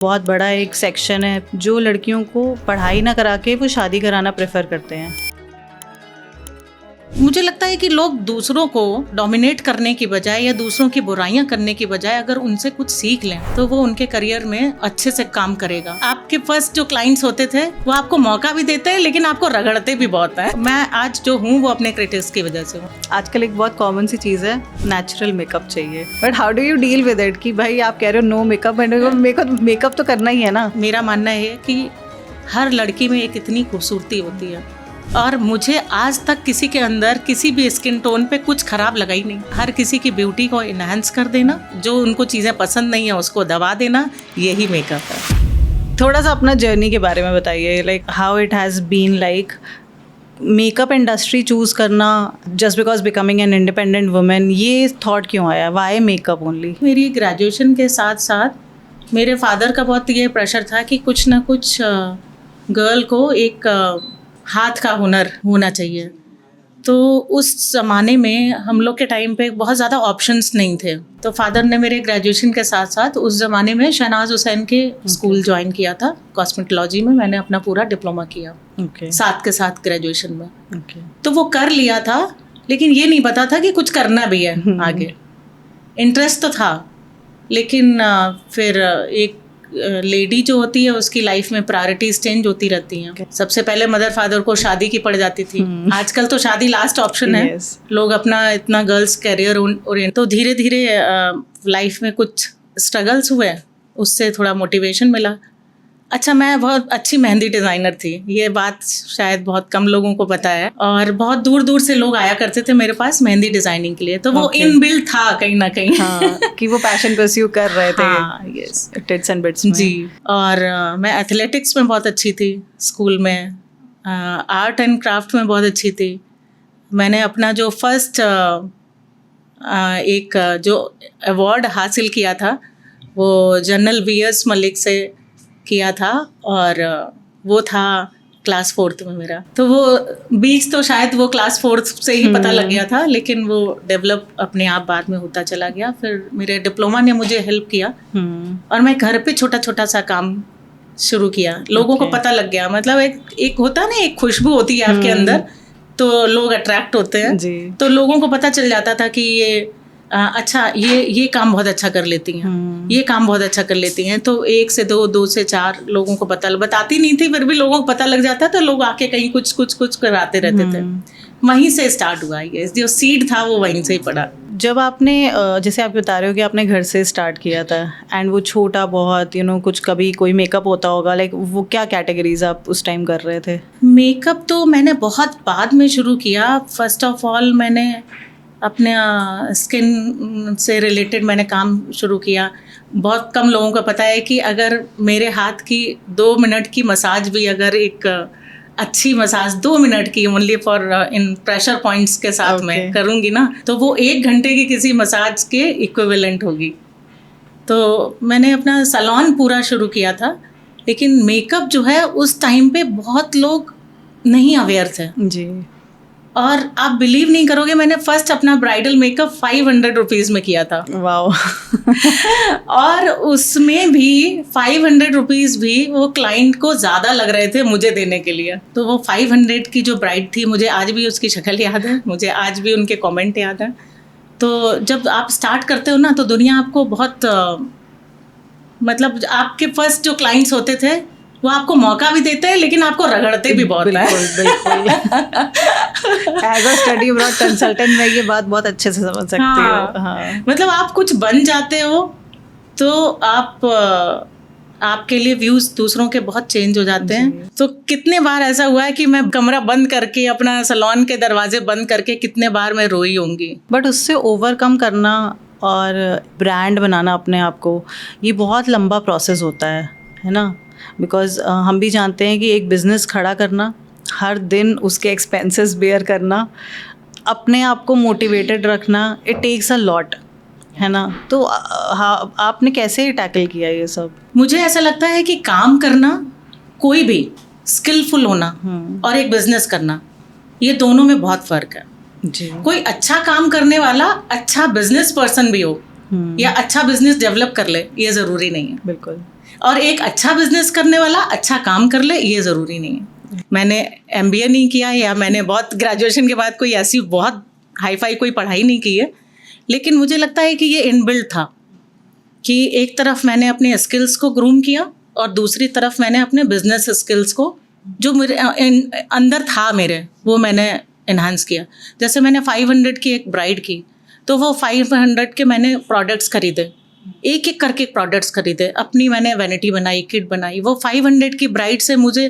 बहुत बड़ा एक सेक्शन है जो लड़कियों को पढ़ाई ना करा के वो शादी कराना प्रेफर करते हैं। मुझे लगता है कि लोग दूसरों को डोमिनेट करने की बजाय या दूसरों की बुराइयां करने की बजाय अगर उनसे कुछ सीख लें तो वो उनके करियर में अच्छे से काम करेगा। आपके फर्स्ट जो क्लाइंट्स होते थे वो आपको मौका भी देते हैं लेकिन आपको रगड़ते भी बहुत है। मैं आज जो हूँ वो अपने क्रिटिक्स की वजह से हूँ। आजकल एक बहुत कॉमन सी चीज़ है, नेचुरल मेकअप चाहिए, but how do you deal with it कि भाई आप कह रहे हो नो मेकअप, मेकअप तो करना ही है ना। मेरा मानना है कि हर लड़की में एक इतनी खूबसूरती होती है और मुझे आज तक किसी के अंदर किसी भी स्किन टोन पे कुछ खराब लगा ही नहीं। हर किसी की ब्यूटी को इन्हांस कर देना, जो उनको चीज़ें पसंद नहीं है उसको दबा देना, यही मेकअप है। थोड़ा सा अपना जर्नी के बारे में बताइए, like how it has been, like makeup industry choose करना just because becoming an independent women, ये थॉट क्यों आया, वाई मेकअप ओनली? मेरी ग्रेजुएशन के साथ साथ मेरे फादर का बहुत ये प्रेशर था कि कुछ ना कुछ गर्ल को एक हाथ का हुनर होना चाहिए। तो उस ज़माने में हम लोग के टाइम पे बहुत ज़्यादा ऑप्शंस नहीं थे, तो फादर ने मेरे ग्रेजुएशन के साथ साथ उस ज़माने में शहनाज हुसैन के स्कूल ज्वाइन किया था कॉस्मेटोलॉजी में। मैंने अपना पूरा डिप्लोमा किया साथ के साथ ग्रेजुएशन में। तो वो कर लिया था लेकिन ये नहीं पता था कि कुछ करना भी है आगे। इंटरेस्ट तो था लेकिन फिर एक लेडी जो होती है उसकी लाइफ में प्रायोरिटीज चेंज होती रहती हैं। सबसे पहले मदर फादर को शादी की पड़ जाती थी। आजकल तो शादी लास्ट ऑप्शन है। लोग अपना इतना गर्ल्स कैरियर ओरिएंट, तो धीरे धीरे लाइफ में कुछ स्ट्रगल्स हुए, उससे थोड़ा मोटिवेशन मिला। अच्छा, मैं बहुत अच्छी मेहंदी डिज़ाइनर थी, ये बात शायद बहुत कम लोगों को पता है, और बहुत दूर दूर से लोग आया करते थे मेरे पास मेहंदी डिज़ाइनिंग के लिए। तो वो इनबिल्ट था कहीं ना कहीं। हाँ, कि वो पैशन परस्यू कर रहे थे। हाँ, यस, टिट्स एंड बिट्स में। जी। और मैं एथलेटिक्स में बहुत अच्छी थी स्कूल में, आर्ट एंड क्राफ्ट में बहुत अच्छी थी। मैंने अपना जो फर्स्ट एक जो अवार्ड हासिल किया था वो जनरल वी.एस. मलिक से किया था, और वो था क्लास 4th में मेरा। तो वो बीच तो शायद वो क्लास 4th से ही पता लग गया था, लेकिन वो डेवलप अपने आप बाद में होता चला गया। फिर मेरे डिप्लोमा ने मुझे हेल्प किया और मैं घर पे छोटा छोटा सा काम शुरू किया। लोगों को पता लग गया, मतलब एक होता ना, एक खुशबू होती है आपके अंदर, तो लोग अट्रैक्ट होते हैं जी। तो लोगों को पता चल जाता था कि ये अच्छा, ये काम बहुत अच्छा कर लेती हैं, ये काम बहुत अच्छा कर लेती हैं। तो 1 से 2, 2 से 4 लोगों को बताती नहीं थी, फिर भी लोगों को पता लग जाता था। लोग आके कहीं कुछ कराते रहते थे। वहीं से स्टार्ट हुआ, ये जो सीड था वो वहीं से ही पड़ा। जब आपने जैसे आप बता रहे हो कि आपने घर से स्टार्ट किया था एंड वो छोटा बहुत कुछ कभी कोई मेकअप होता होगा, लाइक वो क्या कैटेगरीज आप उस टाइम कर रहे थे? मेकअप तो मैंने बहुत बाद में शुरू किया। फर्स्ट ऑफ ऑल मैंने अपने स्किन से रिलेटेड मैंने काम शुरू किया। बहुत कम लोगों को पता है कि अगर मेरे हाथ की 2 मिनट की मसाज भी, अगर एक अच्छी मसाज 2 मिनट की only for in pressure points के साथ मैं करूँगी ना, तो वो 1 घंटे की किसी मसाज के इक्विवेलेंट होगी। तो मैंने अपना सैलून पूरा शुरू किया था, लेकिन मेकअप जो है उस टाइम पे बहुत लोग नहीं अवेयर थे जी। और आप बिलीव नहीं करोगे, मैंने फर्स्ट अपना ब्राइडल मेकअप 500 रुपीज़ में किया था। वाओ। और उसमें भी 500 रुपीज़ भी वो क्लाइंट को ज़्यादा लग रहे थे मुझे देने के लिए। तो वो 500 की जो ब्राइड थी, मुझे आज भी उसकी शक्ल याद है, मुझे आज भी उनके कमेंट याद है। तो जब आप स्टार्ट करते हो ना, तो दुनिया आपको बहुत मतलब आपके फर्स्ट जो क्लाइंट्स होते थे वो आपको मौका भी देते हैं लेकिन आपको रगड़ते भी बहुत है। बिल्कुल। As a study abroad consultant में ये बात बहुत अच्छे से समझ सकती हो। हाँ। मतलब आप कुछ बन जाते हो तो आपके लिए व्यूज दूसरों के बहुत चेंज हो जाते हैं। तो कितने बार ऐसा हुआ है कि मैं कमरा बंद करके, अपना सैलून के दरवाजे बंद करके, कितने बार मैं रोई होंगी। बट उससे ओवरकम करना और ब्रांड बनाना अपने आप को, ये बहुत लंबा प्रोसेस होता है ना। बिकॉज हम भी जानते हैं कि एक बिज़नेस खड़ा करना, हर दिन उसके एक्सपेंसेस बेयर करना, अपने आप को मोटिवेटेड रखना, इट टेक्स अ लॉट, है ना। तो आपने कैसे टैकल किया ये सब? मुझे ऐसा लगता है कि काम करना, कोई भी स्किलफुल होना और एक बिजनेस करना, ये दोनों में बहुत फ़र्क है जी। कोई अच्छा काम करने वाला अच्छा बिजनेस पर्सन भी हो या अच्छा बिजनेस डेवलप कर ले, ये ज़रूरी नहीं है। बिल्कुल। और एक अच्छा बिजनेस करने वाला अच्छा काम कर ले, ये ज़रूरी नहीं है। मैंने MBA नहीं किया, या मैंने बहुत ग्रेजुएशन के बाद कोई ऐसी बहुत हाई फाई कोई पढ़ाई नहीं की है, लेकिन मुझे लगता है कि ये इनबिल्ट था कि एक तरफ मैंने अपने स्किल्स को ग्रूम किया और दूसरी तरफ मैंने अपने बिजनेस स्किल्स को जो मेरे अंदर था मेरे, वो मैंने इन्हांस किया। जैसे मैंने 500 की एक ब्राइड की, तो वो 500 के मैंने प्रोडक्ट्स खरीदे, एक एक करके प्रोडक्ट्स खरीदे, अपनी मैंने वैनिटी बनाई, किट बनाई। वो 500 की ब्राइड से मुझे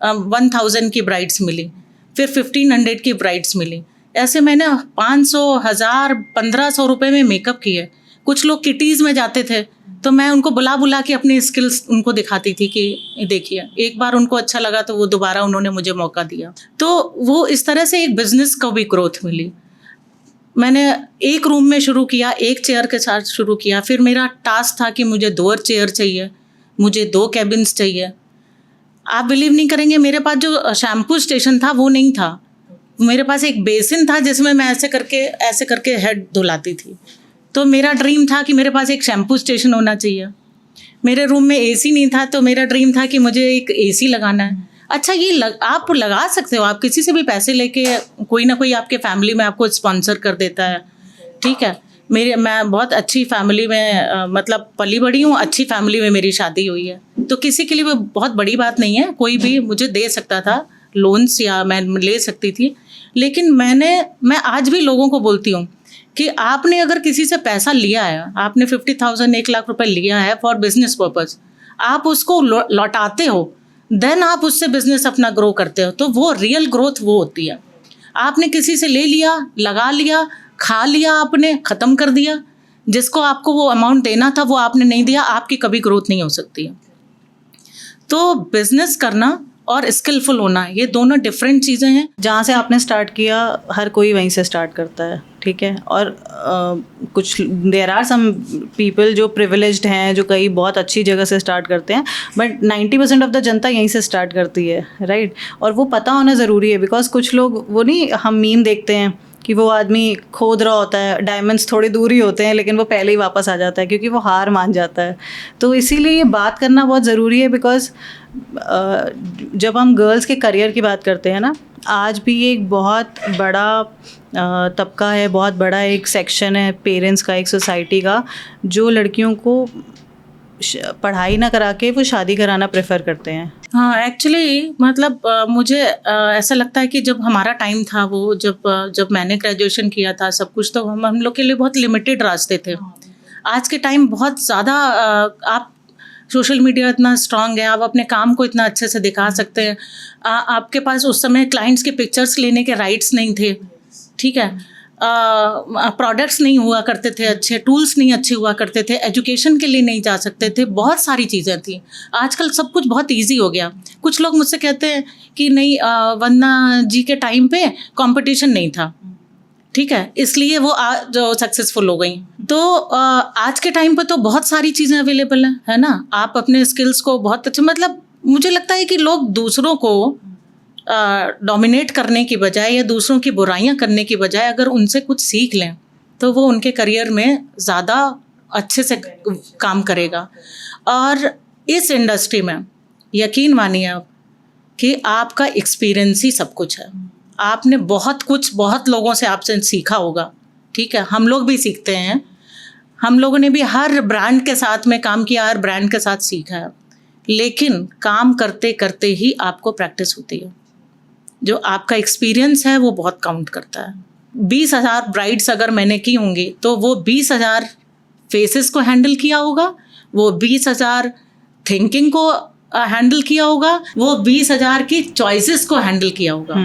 1000 की ब्राइड्स मिली, फिर 1500 की ब्राइड्स मिली। ऐसे मैंने 500, 1000, 1500 रुपये में मेकअप किए। कुछ लोग किटीज़ में जाते थे, तो मैं उनको बुला बुला के अपनी स्किल्स उनको दिखाती थी कि देखिए, एक बार उनको अच्छा लगा तो वो दोबारा उन्होंने मुझे मौका दिया। तो वो इस तरह से एक बिज़नेस को भी ग्रोथ मिली। मैंने एक रूम में शुरू किया, एक चेयर के साथ शुरू किया, फिर मेरा टास्क था कि मुझे 2 चेयर चाहिए, मुझे 2 कैबिन्स चाहिए। आप बिलीव नहीं करेंगे, मेरे पास जो शैम्पू स्टेशन था वो नहीं था, मेरे पास एक बेसिन था जिसमें मैं ऐसे करके हेड धुलाती थी। तो मेरा ड्रीम था कि मेरे पास एक शैम्पू स्टेशन होना चाहिए। मेरे रूम में AC नहीं था, तो मेरा ड्रीम था कि मुझे एक AC लगाना है। अच्छा, ये आप लगा सकते हो, आप किसी से भी पैसे लेके, कोई ना कोई आपके फैमिली में आपको स्पॉन्सर कर देता है, ठीक है। मैं बहुत अच्छी फैमिली में मतलब पली बड़ी हूँ, अच्छी फैमिली में मेरी शादी हुई है, तो किसी के लिए वो बहुत बड़ी बात नहीं है। कोई भी मुझे दे सकता था लोन्स, या मैं ले सकती थी। लेकिन मैं आज भी लोगों को बोलती हूँ कि आपने अगर किसी से पैसा लिया है, आपने 50,000, 1 लाख रुपए लिया है फॉर बिजनेस पर्पज़, आप उसको लौटाते हो, देन आप उससे बिजनेस अपना ग्रो करते हो, तो वो रियल ग्रोथ वो होती है। आपने किसी से ले लिया, लगा लिया, खा लिया, आपने ख़त्म कर दिया, जिसको आपको वो अमाउंट देना था वो आपने नहीं दिया, आपकी कभी ग्रोथ नहीं हो सकती है। तो बिजनेस करना और स्किलफुल होना, ये दोनों डिफरेंट चीज़ें हैं। जहाँ से आपने स्टार्ट किया, हर कोई वहीं से स्टार्ट करता है, ठीक है। और कुछ देयर आर सम पीपल जो प्रिविलेज्ड हैं, जो कई बहुत अच्छी जगह से स्टार्ट करते हैं, बट 90% ऑफ द जनता यहीं से स्टार्ट करती है, राइट। और वो पता होना ज़रूरी है, बिकॉज कुछ लोग वो नहीं, हम मीम देखते हैं कि वो आदमी खोद रहा होता है, डायमंड्स थोड़ी दूर ही होते हैं, लेकिन वो पहले ही वापस आ जाता है क्योंकि वो हार मान जाता है। तो इसीलिए ये बात करना बहुत ज़रूरी है, बिकॉज जब हम गर्ल्स के करियर की बात करते हैं ना, आज भी एक बहुत बड़ा तबका है, बहुत बड़ा एक सेक्शन है पेरेंट्स का, एक सोसाइटी का, जो लड़कियों को पढ़ाई ना करा के वो शादी कराना प्रेफर करते हैं। हाँ, एक्चुअली मतलब मुझे ऐसा लगता है कि जब हमारा टाइम था, वो जब मैंने ग्रेजुएशन किया था, सब कुछ तो हम लोग के लिए बहुत लिमिटेड रास्ते थे। आज के टाइम बहुत ज़्यादा आप सोशल मीडिया इतना स्ट्रांग है, आप अपने काम को इतना अच्छे से दिखा सकते हैं। आपके पास उस समय क्लाइंट्स के पिक्चर्स लेने के राइट्स नहीं थे, ठीक है। प्रोडक्ट्स नहीं हुआ करते थे अच्छे, टूल्स नहीं अच्छे हुआ करते थे, एजुकेशन के लिए नहीं जा सकते थे, बहुत सारी चीज़ें थी। आजकल सब कुछ बहुत इजी हो गया। कुछ लोग मुझसे कहते हैं कि नहीं, वंदना जी के टाइम पे कंपटीशन नहीं था, ठीक है, इसलिए वो जो सक्सेसफुल हो गई। तो आज के टाइम पे तो बहुत सारी चीज़ें अवेलेबल हैं, है ना। आप अपने स्किल्स को बहुत अच्छे, मतलब मुझे लगता है कि लोग दूसरों को डोमिनेट करने की बजाय या दूसरों की बुराइयां करने की बजाय अगर उनसे कुछ सीख लें तो वो उनके करियर में ज़्यादा अच्छे से काम करेगा। और इस इंडस्ट्री में यकीन मानिए आप कि आपका एक्सपीरियंस ही सब कुछ है। आपने बहुत लोगों से आपसे सीखा होगा, ठीक है, हम लोग भी सीखते हैं। हम लोगों ने भी हर ब्रांड के साथ में काम किया, हर ब्रांड के साथ सीखा है, लेकिन काम करते करते ही आपको प्रैक्टिस होती है। जो आपका एक्सपीरियंस है वो बहुत काउंट करता है। 20,000 ब्राइड्स अगर मैंने की होंगी तो वो 20,000 फेसेस को हैंडल किया होगा, वो 20,000 थिंकिंग को हैंडल किया होगा, वो 20,000 की चॉइसेस को हैंडल किया होगा।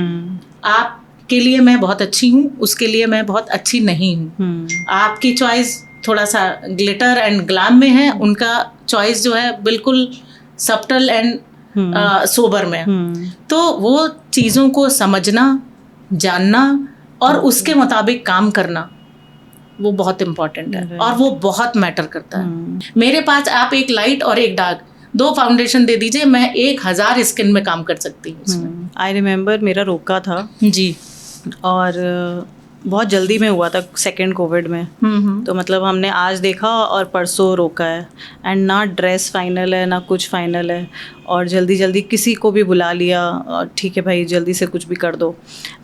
आपके लिए मैं बहुत अच्छी हूँ, उसके लिए मैं बहुत अच्छी नहीं हूँ। आपकी चॉइस थोड़ा सा ग्लिटर एंड ग्लैम में है, उनका चॉइस जो है बिल्कुल सब्टल एंड सोबर में। तो वो चीज़ों को समझना, जानना और उसके मुताबिक काम करना, वो बहुत इम्पोर्टेंट है और वो बहुत मैटर करता है। मेरे पास आप एक लाइट और एक डार्क, 2 फाउंडेशन दे दीजिए, मैं 1000 स्किन में काम कर सकती हूँ। आई रिमेम्बर मेरा रोका था जी, और बहुत जल्दी में हुआ था सेकेंड कोविड में, तो मतलब हमने आज देखा और परसों रोका है, एंड ना ड्रेस फाइनल है ना कुछ फाइनल है, और जल्दी जल्दी किसी को भी बुला लिया और ठीक है भाई जल्दी से कुछ भी कर दो।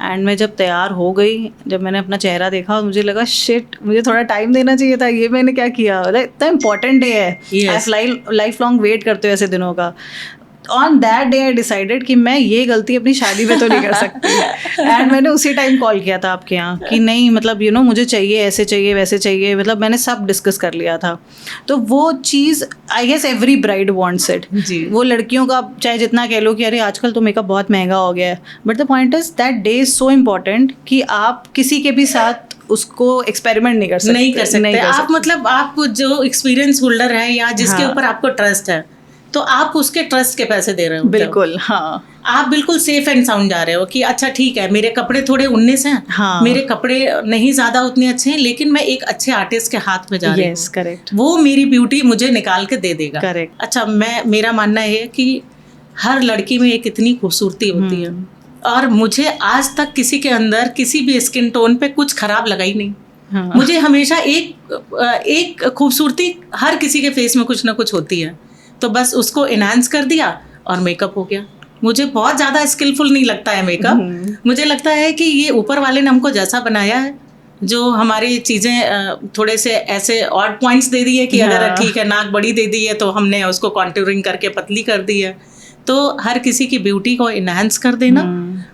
एंड मैं जब तैयार हो गई, जब मैंने अपना चेहरा देखा मुझे लगा शिट, मुझे थोड़ा टाइम देना चाहिए था, ये मैंने क्या किया, इतना इंपॉर्टेंट डे है, Yes. लाइफ लॉन्ग वेट करते हो ऐसे दिनों का। On that day I decided कि मैं ये गलती अपनी शादी में तो नहीं कर सकती, एंड मैंने उसी टाइम कॉल किया था आपके यहाँ कि नहीं मतलब यू नो मुझे चाहिए, ऐसे चाहिए वैसे चाहिए, मतलब मैंने सब डिस्कस कर लिया था। तो वो चीज़ I guess every bride wants it जी। वो लड़कियों का चाहे जितना कह लो कि अरे आजकल तो मेकअप बहुत महंगा हो गया है, but the point is that day is so important कि आप किसी के भी साथ उसको एक्सपेरिमेंट नहीं कर सकते। नहीं कर सकते आप, मतलब आप जो एक्सपीरियंस होल्डर है या जिसके हाँ। ऊपर आपको ट्रस्ट है, तो आप उसके ट्रस्ट के पैसे दे रहे हो। बिल्कुल, हाँ आप बिल्कुल सेफ एंड साउंड जा रहे हो कि अच्छा ठीक है, मेरे कपड़े थोड़े 19 हैं, हाँ। मेरे कपड़े नहीं ज़्यादा उतने अच्छे हैं, लेकिन मैं एक अच्छे आर्टिस्ट के हाथ में जा रही हूँ। यस करेक्ट, वो मेरी ब्यूटी मुझे निकाल के दे देगा। करेक्ट। अच्छा, मेरा मानना है कि हर लड़की में एक इतनी खूबसूरती होती है, और मुझे आज तक किसी के अंदर किसी भी स्किन टोन पे कुछ खराब लगा ही नहीं। हाँ। मुझे हमेशा एक खूबसूरती हर किसी के फेस में कुछ ना कुछ होती है, तो बस उसको इनहांस कर दिया और मेकअप हो गया। मुझे बहुत ज़्यादा स्किलफुल नहीं लगता है मेकअप, मुझे लगता है कि ये ऊपर वाले ने हमको जैसा बनाया है, जो हमारी चीज़ें थोड़े से ऐसे ऑड पॉइंट्स दे दिए कि अगर ठीक है नाक बड़ी दे दी है तो हमने उसको कॉन्टूरिंग करके पतली कर दी है। तो हर किसी की ब्यूटी को इनहांस कर देना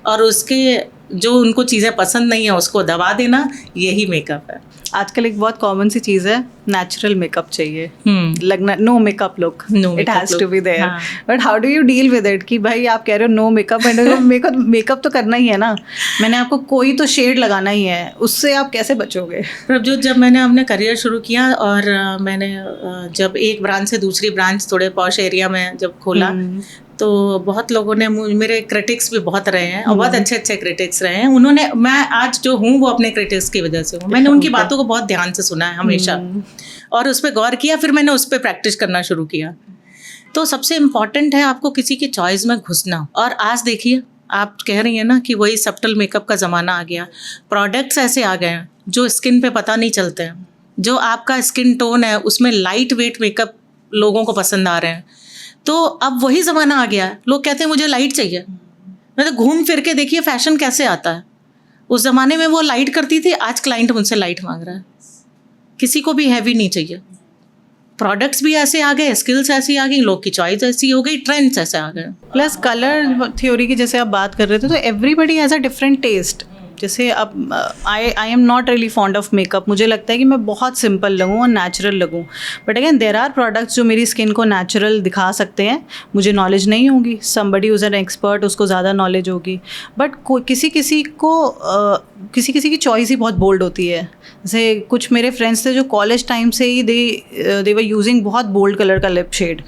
और उसके जो उनको चीज़ें पसंद नहीं है उसको दबा देना, यही मेकअप है। आजकल एक बहुत कॉमन सी चीज़ है, नेचुरल मेकअप चाहिए, लगना no makeup look, it has to be there. But how do you deal with it कि भाई आप कह रहे हो नो मेकअप, एंड मेकअप तो करना ही है ना, मैंने आपको कोई तो शेड लगाना ही है, उससे आप कैसे बचोगे? प्रभजोत, जब मैंने अपना करियर शुरू किया और मैंने जब एक ब्रांच से दूसरी ब्रांच थोड़े पॉश एरिया में जब खोला, तो बहुत लोगों ने मेरे क्रिटिक्स भी बहुत रहे हैं और बहुत अच्छे अच्छे क्रिटिक्स रहे हैं। उन्होंने, मैं आज जो हूँ वो अपने क्रिटिक्स की वजह से हूँ। मैंने उनकी बातों को बहुत ध्यान से सुना है हमेशा और उस पर गौर किया, फिर मैंने उस पर प्रैक्टिस करना शुरू किया। तो सबसे इम्पॉर्टेंट है आपको किसी की चॉइस में घुसना। और आज देखिए, आप कह रही हैं ना कि वही सब्टल मेकअप का ज़माना आ गया, प्रोडक्ट्स ऐसे आ गए हैं जो स्किन पे पता नहीं चलते हैं, जो आपका स्किन टोन है उसमें लाइट वेट मेकअप लोगों को पसंद आ रहे हैं। तो अब वही ज़माना आ गया है, लोग कहते हैं मुझे लाइट चाहिए। मतलब घूम फिर के देखिए फैशन कैसे आता है। उस ज़माने में वो लाइट करती थी, आज क्लाइंट मुझसे लाइट मांग रहा है। किसी को भी हैवी नहीं चाहिए। प्रोडक्ट्स भी ऐसे आ गए, स्किल्स ऐसी आ गई, लोग की चॉइस ऐसी हो गई, ट्रेंड्स ऐसे आ गए। प्लस कलर थ्योरी की जैसे आप बात कर रहे थे, तो everybody has a different taste. जैसे अब I am not really fond of makeup, मुझे लगता है कि मैं बहुत सिंपल लगूँ और नेचुरल लगूँ, but again there are products जो मेरी स्किन को नेचुरल दिखा सकते हैं। मुझे नॉलेज नहीं होगी, समबडी हुज एन एक्सपर्ट, उसको ज़्यादा नॉलेज होगी, बट किसी किसी की चॉइस ही बहुत बोल्ड होती है। जैसे कुछ मेरे फ्रेंड्स थे जो कॉलेज टाइम से ही दे वर यूजिंग बहुत बोल्ड कलर का लिप शेड,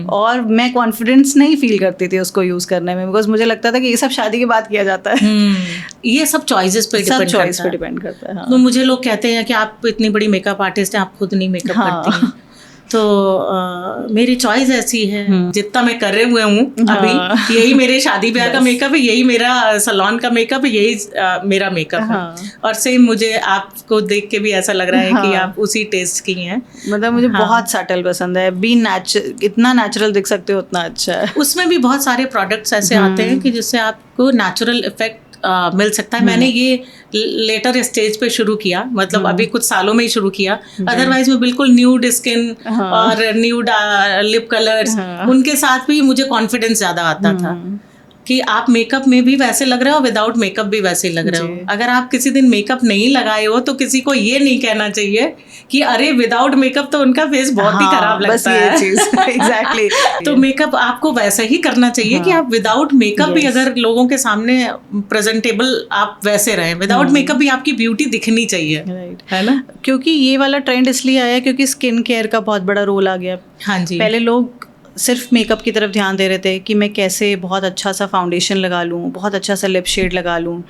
और मैं कॉन्फिडेंस नहीं फील करती थी उसको यूज़ करने में, बिकॉज मुझे लगता था कि ये सब शादी के बाद किया जाता है। ये सब चॉइसेस पे डिपेंड करता है। हाँ। तो मुझे लोग कहते हैं कि आप इतनी बड़ी मेकअप आर्टिस्ट हैं, आप खुद नहीं मेकअप करती हैं। तो मेरी चॉइस ऐसी है, जितना मैं कर रहे हुए हूँ अभी, यही मेरे शादी ब्याह का मेकअप है, यही मेरा सैलून का मेकअप है, यही मेरा मेकअप है। और सेम मुझे आपको देख के भी ऐसा लग रहा है कि आप उसी टेस्ट की हैं। मतलब मुझे बहुत सटल पसंद है, इतना नेचुरल दिख सकते हो उतना अच्छा है। उसमें भी बहुत सारे प्रोडक्ट्स ऐसे आते हैं कि जिससे आपको नेचुरल इफेक्ट मिल सकता है। मैंने ये लेटर स्टेज पे शुरू किया, मतलब अभी कुछ सालों में ही शुरू किया। अदरवाइज मैं बिल्कुल न्यूड स्किन और न्यूड लिप कलर्स, उनके साथ भी मुझे कॉन्फिडेंस ज़्यादा आता था कि आप मेकअप में भी वैसे लग रहे हो, विदाउट मेकअप भी वैसे लग रहे हो। अगर आप किसी दिन मेकअप नहीं लगाए हो तो किसी को ये नहीं कहना चाहिए कि अरे विदाउट मेकअप तो उनका फेस बहुत ही खराब लगता है। एग्जैक्टली। तो मेकअप आपको वैसा ही करना चाहिए कि आप विदाउट मेकअप भी अगर लोगों के सामने प्रेजेंटेबल आप वैसे रहें, विदाउट मेकअप भी आपकी ब्यूटी दिखनी चाहिए, है ना? क्योंकि ये वाला ट्रेंड इसलिए आया क्योंकि स्किन केयर का बहुत बड़ा रोल आ गया। हाँ जी। पहले लोग सिर्फ मेकअप की तरफ ध्यान दे रहे थे कि मैं कैसे बहुत अच्छा सा फाउंडेशन लगा लूँ, बहुत अच्छा सा लिप शेड लगा लूँ,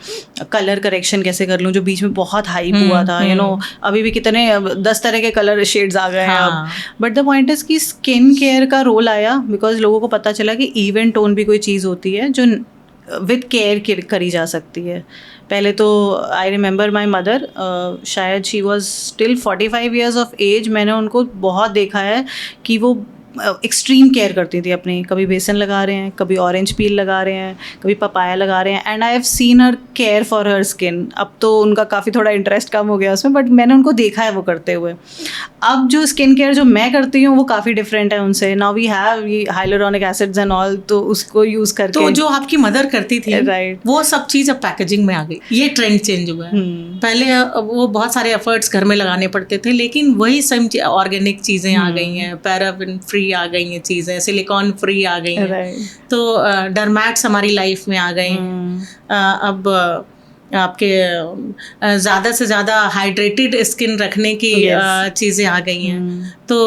कलर करेक्शन कैसे कर लूँ, जो बीच में बहुत हाइप हुआ था, यू नो। अभी भी कितने 10 तरह के कलर शेड्स आ गए हैं अब। बट द पॉइंट इज कि स्किन केयर का रोल आया बिकॉज लोगों को पता चला कि इवन टोन भी कोई चीज़ होती है जो विद केयर करी जा सकती है। पहले तो आई रिमेंबर माई मदर, शायद she was still 45 years of age, मैंने उनको बहुत देखा है कि वो एक्सट्रीम केयर करती थी अपनी। कभी बेसन लगा रहे हैं, कभी ऑरेंज पील लगा रहे हैं, कभी पपाया लगा रहे हैं, and I have seen her care for her skin. अब तो उनका काफ़ी थोड़ा इंटरेस्ट कम हो गया उसमें, बट मैंने उनको देखा है वो करते हुए। अब जो स्किन केयर जो मैं करती हूँ वो काफ़ी डिफरेंट है उनसे। नाउ वी हैव ये हाइलुरोनिक एसिड्स एंड ऑल, तो उसको यूज़ करके। तो जो आपकी मदर करती थी राइट, वो सब चीज़ अब पैकेजिंग में आ गई, ये ट्रेंड चेंज हुआ है। पहले वो बहुत सारे एफर्ट्स घर में लगाने पड़ते थे, लेकिन वही सेम ऑर्गेनिक चीज़ें आ गई हैं, पैराबिन फ्री आ गई हैं चीज़ें, सिलिकॉन फ्री आ गई हैं, तो डरमैट्स हमारी लाइफ में आ गए हैं। अब आपके ज़्यादा से ज़्यादा हाइड्रेटेड स्किन रखने की चीज़ें आ गई हैं। तो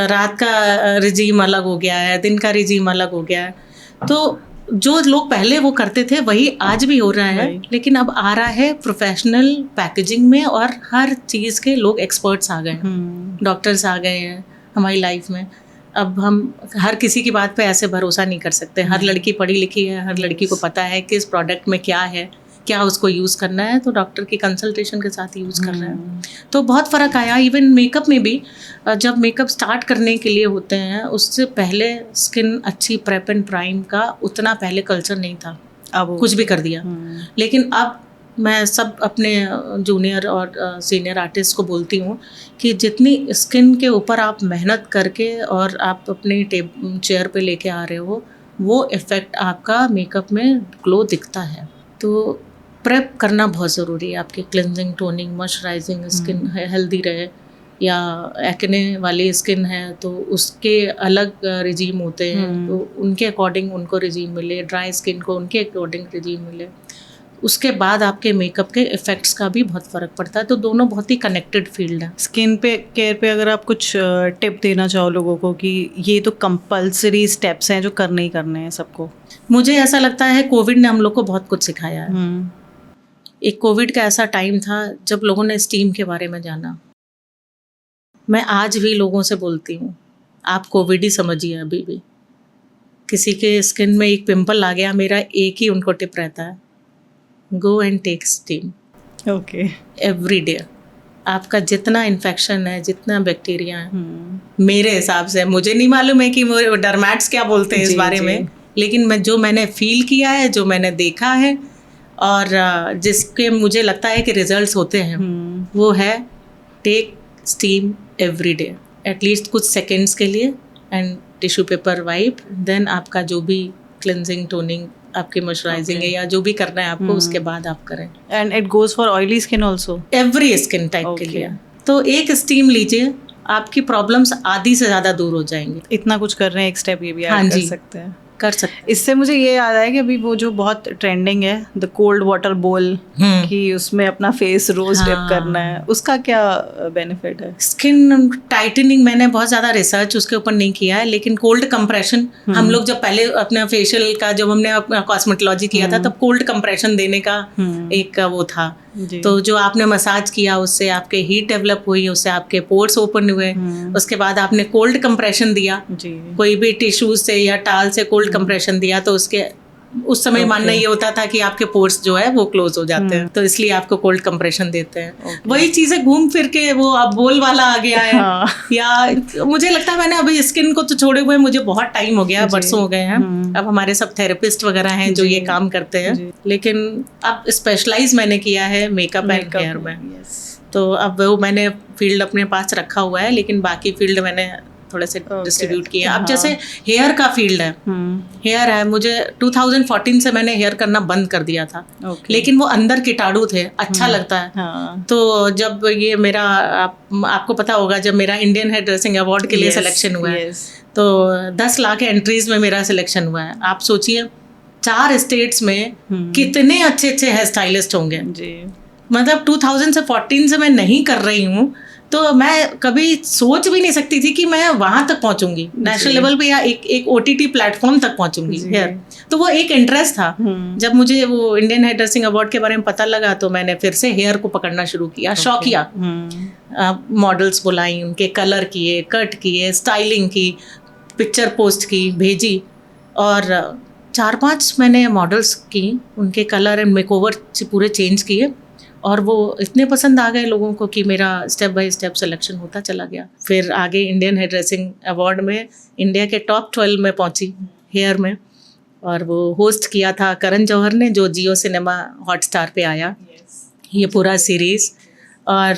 रात का रिजीम अलग हो गया है, दिन का रिजीम अलग हो गया है। तो जो लोग पहले वो करते थे वही आज भी हो रहा है, लेकिन अब आ रहा है प्रोफेशनल पैकेजिंग में, और हर चीज़ के लोग एक्सपर्ट्स आ गए हैं, डॉक्टर्स आ गए हैं हमारी लाइफ में। अब हम हर किसी की बात पे ऐसे भरोसा नहीं कर सकते। हर लड़की पढ़ी लिखी है, हर लड़की को पता है किस प्रोडक्ट में क्या है, क्या उसको यूज़ करना है, तो डॉक्टर की कंसल्टेशन के साथ यूज़ कर रहे हैं। तो बहुत फ़र्क आया। इवन मेकअप में भी, जब मेकअप स्टार्ट करने के लिए होते हैं उससे पहले स्किन अच्छी प्रेप एंड प्राइम का उतना पहले कल्चर नहीं था, अब कुछ भी कर दिया। लेकिन अब मैं सब अपने जूनियर और सीनियर आर्टिस्ट को बोलती हूँ कि जितनी स्किन के ऊपर आप मेहनत करके और आप अपनी चेयर पे लेके आ रहे हो, वो इफ़ेक्ट आपका मेकअप में ग्लो दिखता है। तो प्रेप करना बहुत ज़रूरी है, आपकी cleansing, toning, moisturising skin healthy रहे। या एक्ने वाली स्किन है तो उसके अलग रिजीम होते हैं, तो उनके अकॉर्डिंग उनको रिजीम मिले, ड्राई स्किन को उनके अकॉर्डिंग रिजीम मिले। उसके बाद आपके मेकअप के इफ़ेक्ट्स का भी बहुत फ़र्क पड़ता है। तो दोनों बहुत ही कनेक्टेड फील्ड है। स्किन पे केयर पे अगर आप कुछ टिप देना चाहो लोगों को कि ये तो कंपल्सरी स्टेप्स हैं जो करने ही करने हैं सबको। मुझे ऐसा लगता है कोविड ने हम लोग को बहुत कुछ सिखाया है। एक कोविड का ऐसा टाइम था जब लोगों ने स्टीम के बारे में जाना। मैं आज भी लोगों से बोलती हूँ, आप कोविड ही समझिए। अभी भी किसी के स्किन में एक पिंपल आ गया, मेरा एक ही उनको टिप रहता है, go and take steam. Okay, every day. आपका जितना इन्फेक्शन है, जितना बैक्टीरिया है, मेरे हिसाब से, मुझे नहीं मालूम है कि डर्मैट्स क्या बोलते हैं इस बारे में, लेकिन मैंने फील किया है, जो मैंने देखा है और जिसके मुझे लगता है कि रिजल्ट्स होते हैं, वो है take steam every day, at least कुछ सेकेंड्स के लिए, and tissue paper wipe, then आपका जो भी क्लिनजिंग, टोनिंग, आपकी मॉइस्चराइजिंग है या जो भी करना है आपको, उसके बाद आप करें। And it goes for oily skin also, every skin type के लिए। तो एक स्टीम लीजिए, आपकी प्रॉब्लम्स आधी से ज़्यादा दूर हो जाएंगी। इतना कुछ कर रहे हैं, एक स्टेप ये भी ऐड कर सकते हैं। इससे मुझे ये याद आया कि अभी वो जो बहुत ट्रेंडिंग है, द कोल्ड वाटर बोल, कि उसमें अपना फेस रोज डिप करना है, उसका क्या बेनिफिट है? स्किन टाइटनिंग मैंने बहुत ज़्यादा रिसर्च उसके ऊपर नहीं किया है, लेकिन कोल्ड कंप्रेशन, हम लोग जब पहले अपना फेशियल का, जब हमने अपना कॉस्मेटोलॉजी किया था, तब कोल्ड कंप्रेशन देने का एक वो था। तो जो आपने मसाज किया, उससे आपके हीट डेवलप हुई, उससे आपके पोर्स ओपन हुए। उसके बाद आपने कोल्ड कंप्रेशन दिया, कोई भी टिश्यू से या टाल से कोल्ड कंप्रेशन दिया, तो उसके उस समय मानना ये होता था कि आपके पोर्स जो है वो क्लोज हो जाते हैं, तो इसलिए आपको कोल्ड कंप्रेशन देते हैं। वही चीजें घूम फिर के वो अब बोल वाला आ गया है। या मुझे लगता है मैंने अभी स्किन को तो छोड़े हुए मुझे बहुत टाइम हो गया, बरसों हो गए हैं। अब हमारे सब थेरेपिस्ट वगैरह हैं जो ये काम करते हैं, लेकिन अब स्पेशलाइज मैंने किया है मेकअप एंड हेयर में। तो अब वो मैंने फील्ड अपने पास रखा हुआ है, लेकिन बाकी फील्ड मैंने थोड़े से डिस्ट्रीब्यूट किए। अब जैसे हेयर का फील्ड है, हेयर है, मुझे 2014 से मैंने हेयर करना बंद कर दिया था, लेकिन वो अंदर कीटाणु थे, अच्छा लगता है। तो जब ये मेरा आपको पता होगा, जब मेरा इंडियन हेयर ड्रेसिंग अवार्ड के लिए सिलेक्शन हुआ है, तो 10 लाख एंट्रीज में मेरा सिलेक्शन हुआ है। आप सोचिए 4 स्टेट्स में कितने अच्छे अच्छे हेयर स्टाइलिस्ट होंगे। मतलब 2014 से मैं नहीं कर रही हूँ, तो मैं कभी सोच भी नहीं सकती थी कि मैं वहां तक पहुंचूंगी, नेशनल लेवल पे या एक OTT प्लेटफॉर्म तक पहुंचूंगी हेयर। तो वो एक इंटरेस्ट था। जब मुझे वो इंडियन हेयर ड्रेसिंग अवार्ड के बारे में पता लगा, तो मैंने फिर से हेयर को पकड़ना शुरू किया, शौकिया। मॉडल्स बुलाई, उनके कलर किए, कट किए, स्टाइलिंग की, पिक्चर पोस्ट की, भेजी, और 4-5 मैंने मॉडल्स की, उनके कलर एंड मेकओवर पूरे चेंज किए, और वो इतने पसंद आ गए लोगों को कि मेरा स्टेप बाय स्टेप सिलेक्शन होता चला गया। फिर आगे इंडियन हेयर ड्रेसिंग अवार्ड में इंडिया के टॉप 12 में पहुंची हेयर में, और वो होस्ट किया था करण जौहर ने, जो जियो सिनेमा हॉटस्टार पे आया ये पूरा सीरीज़। और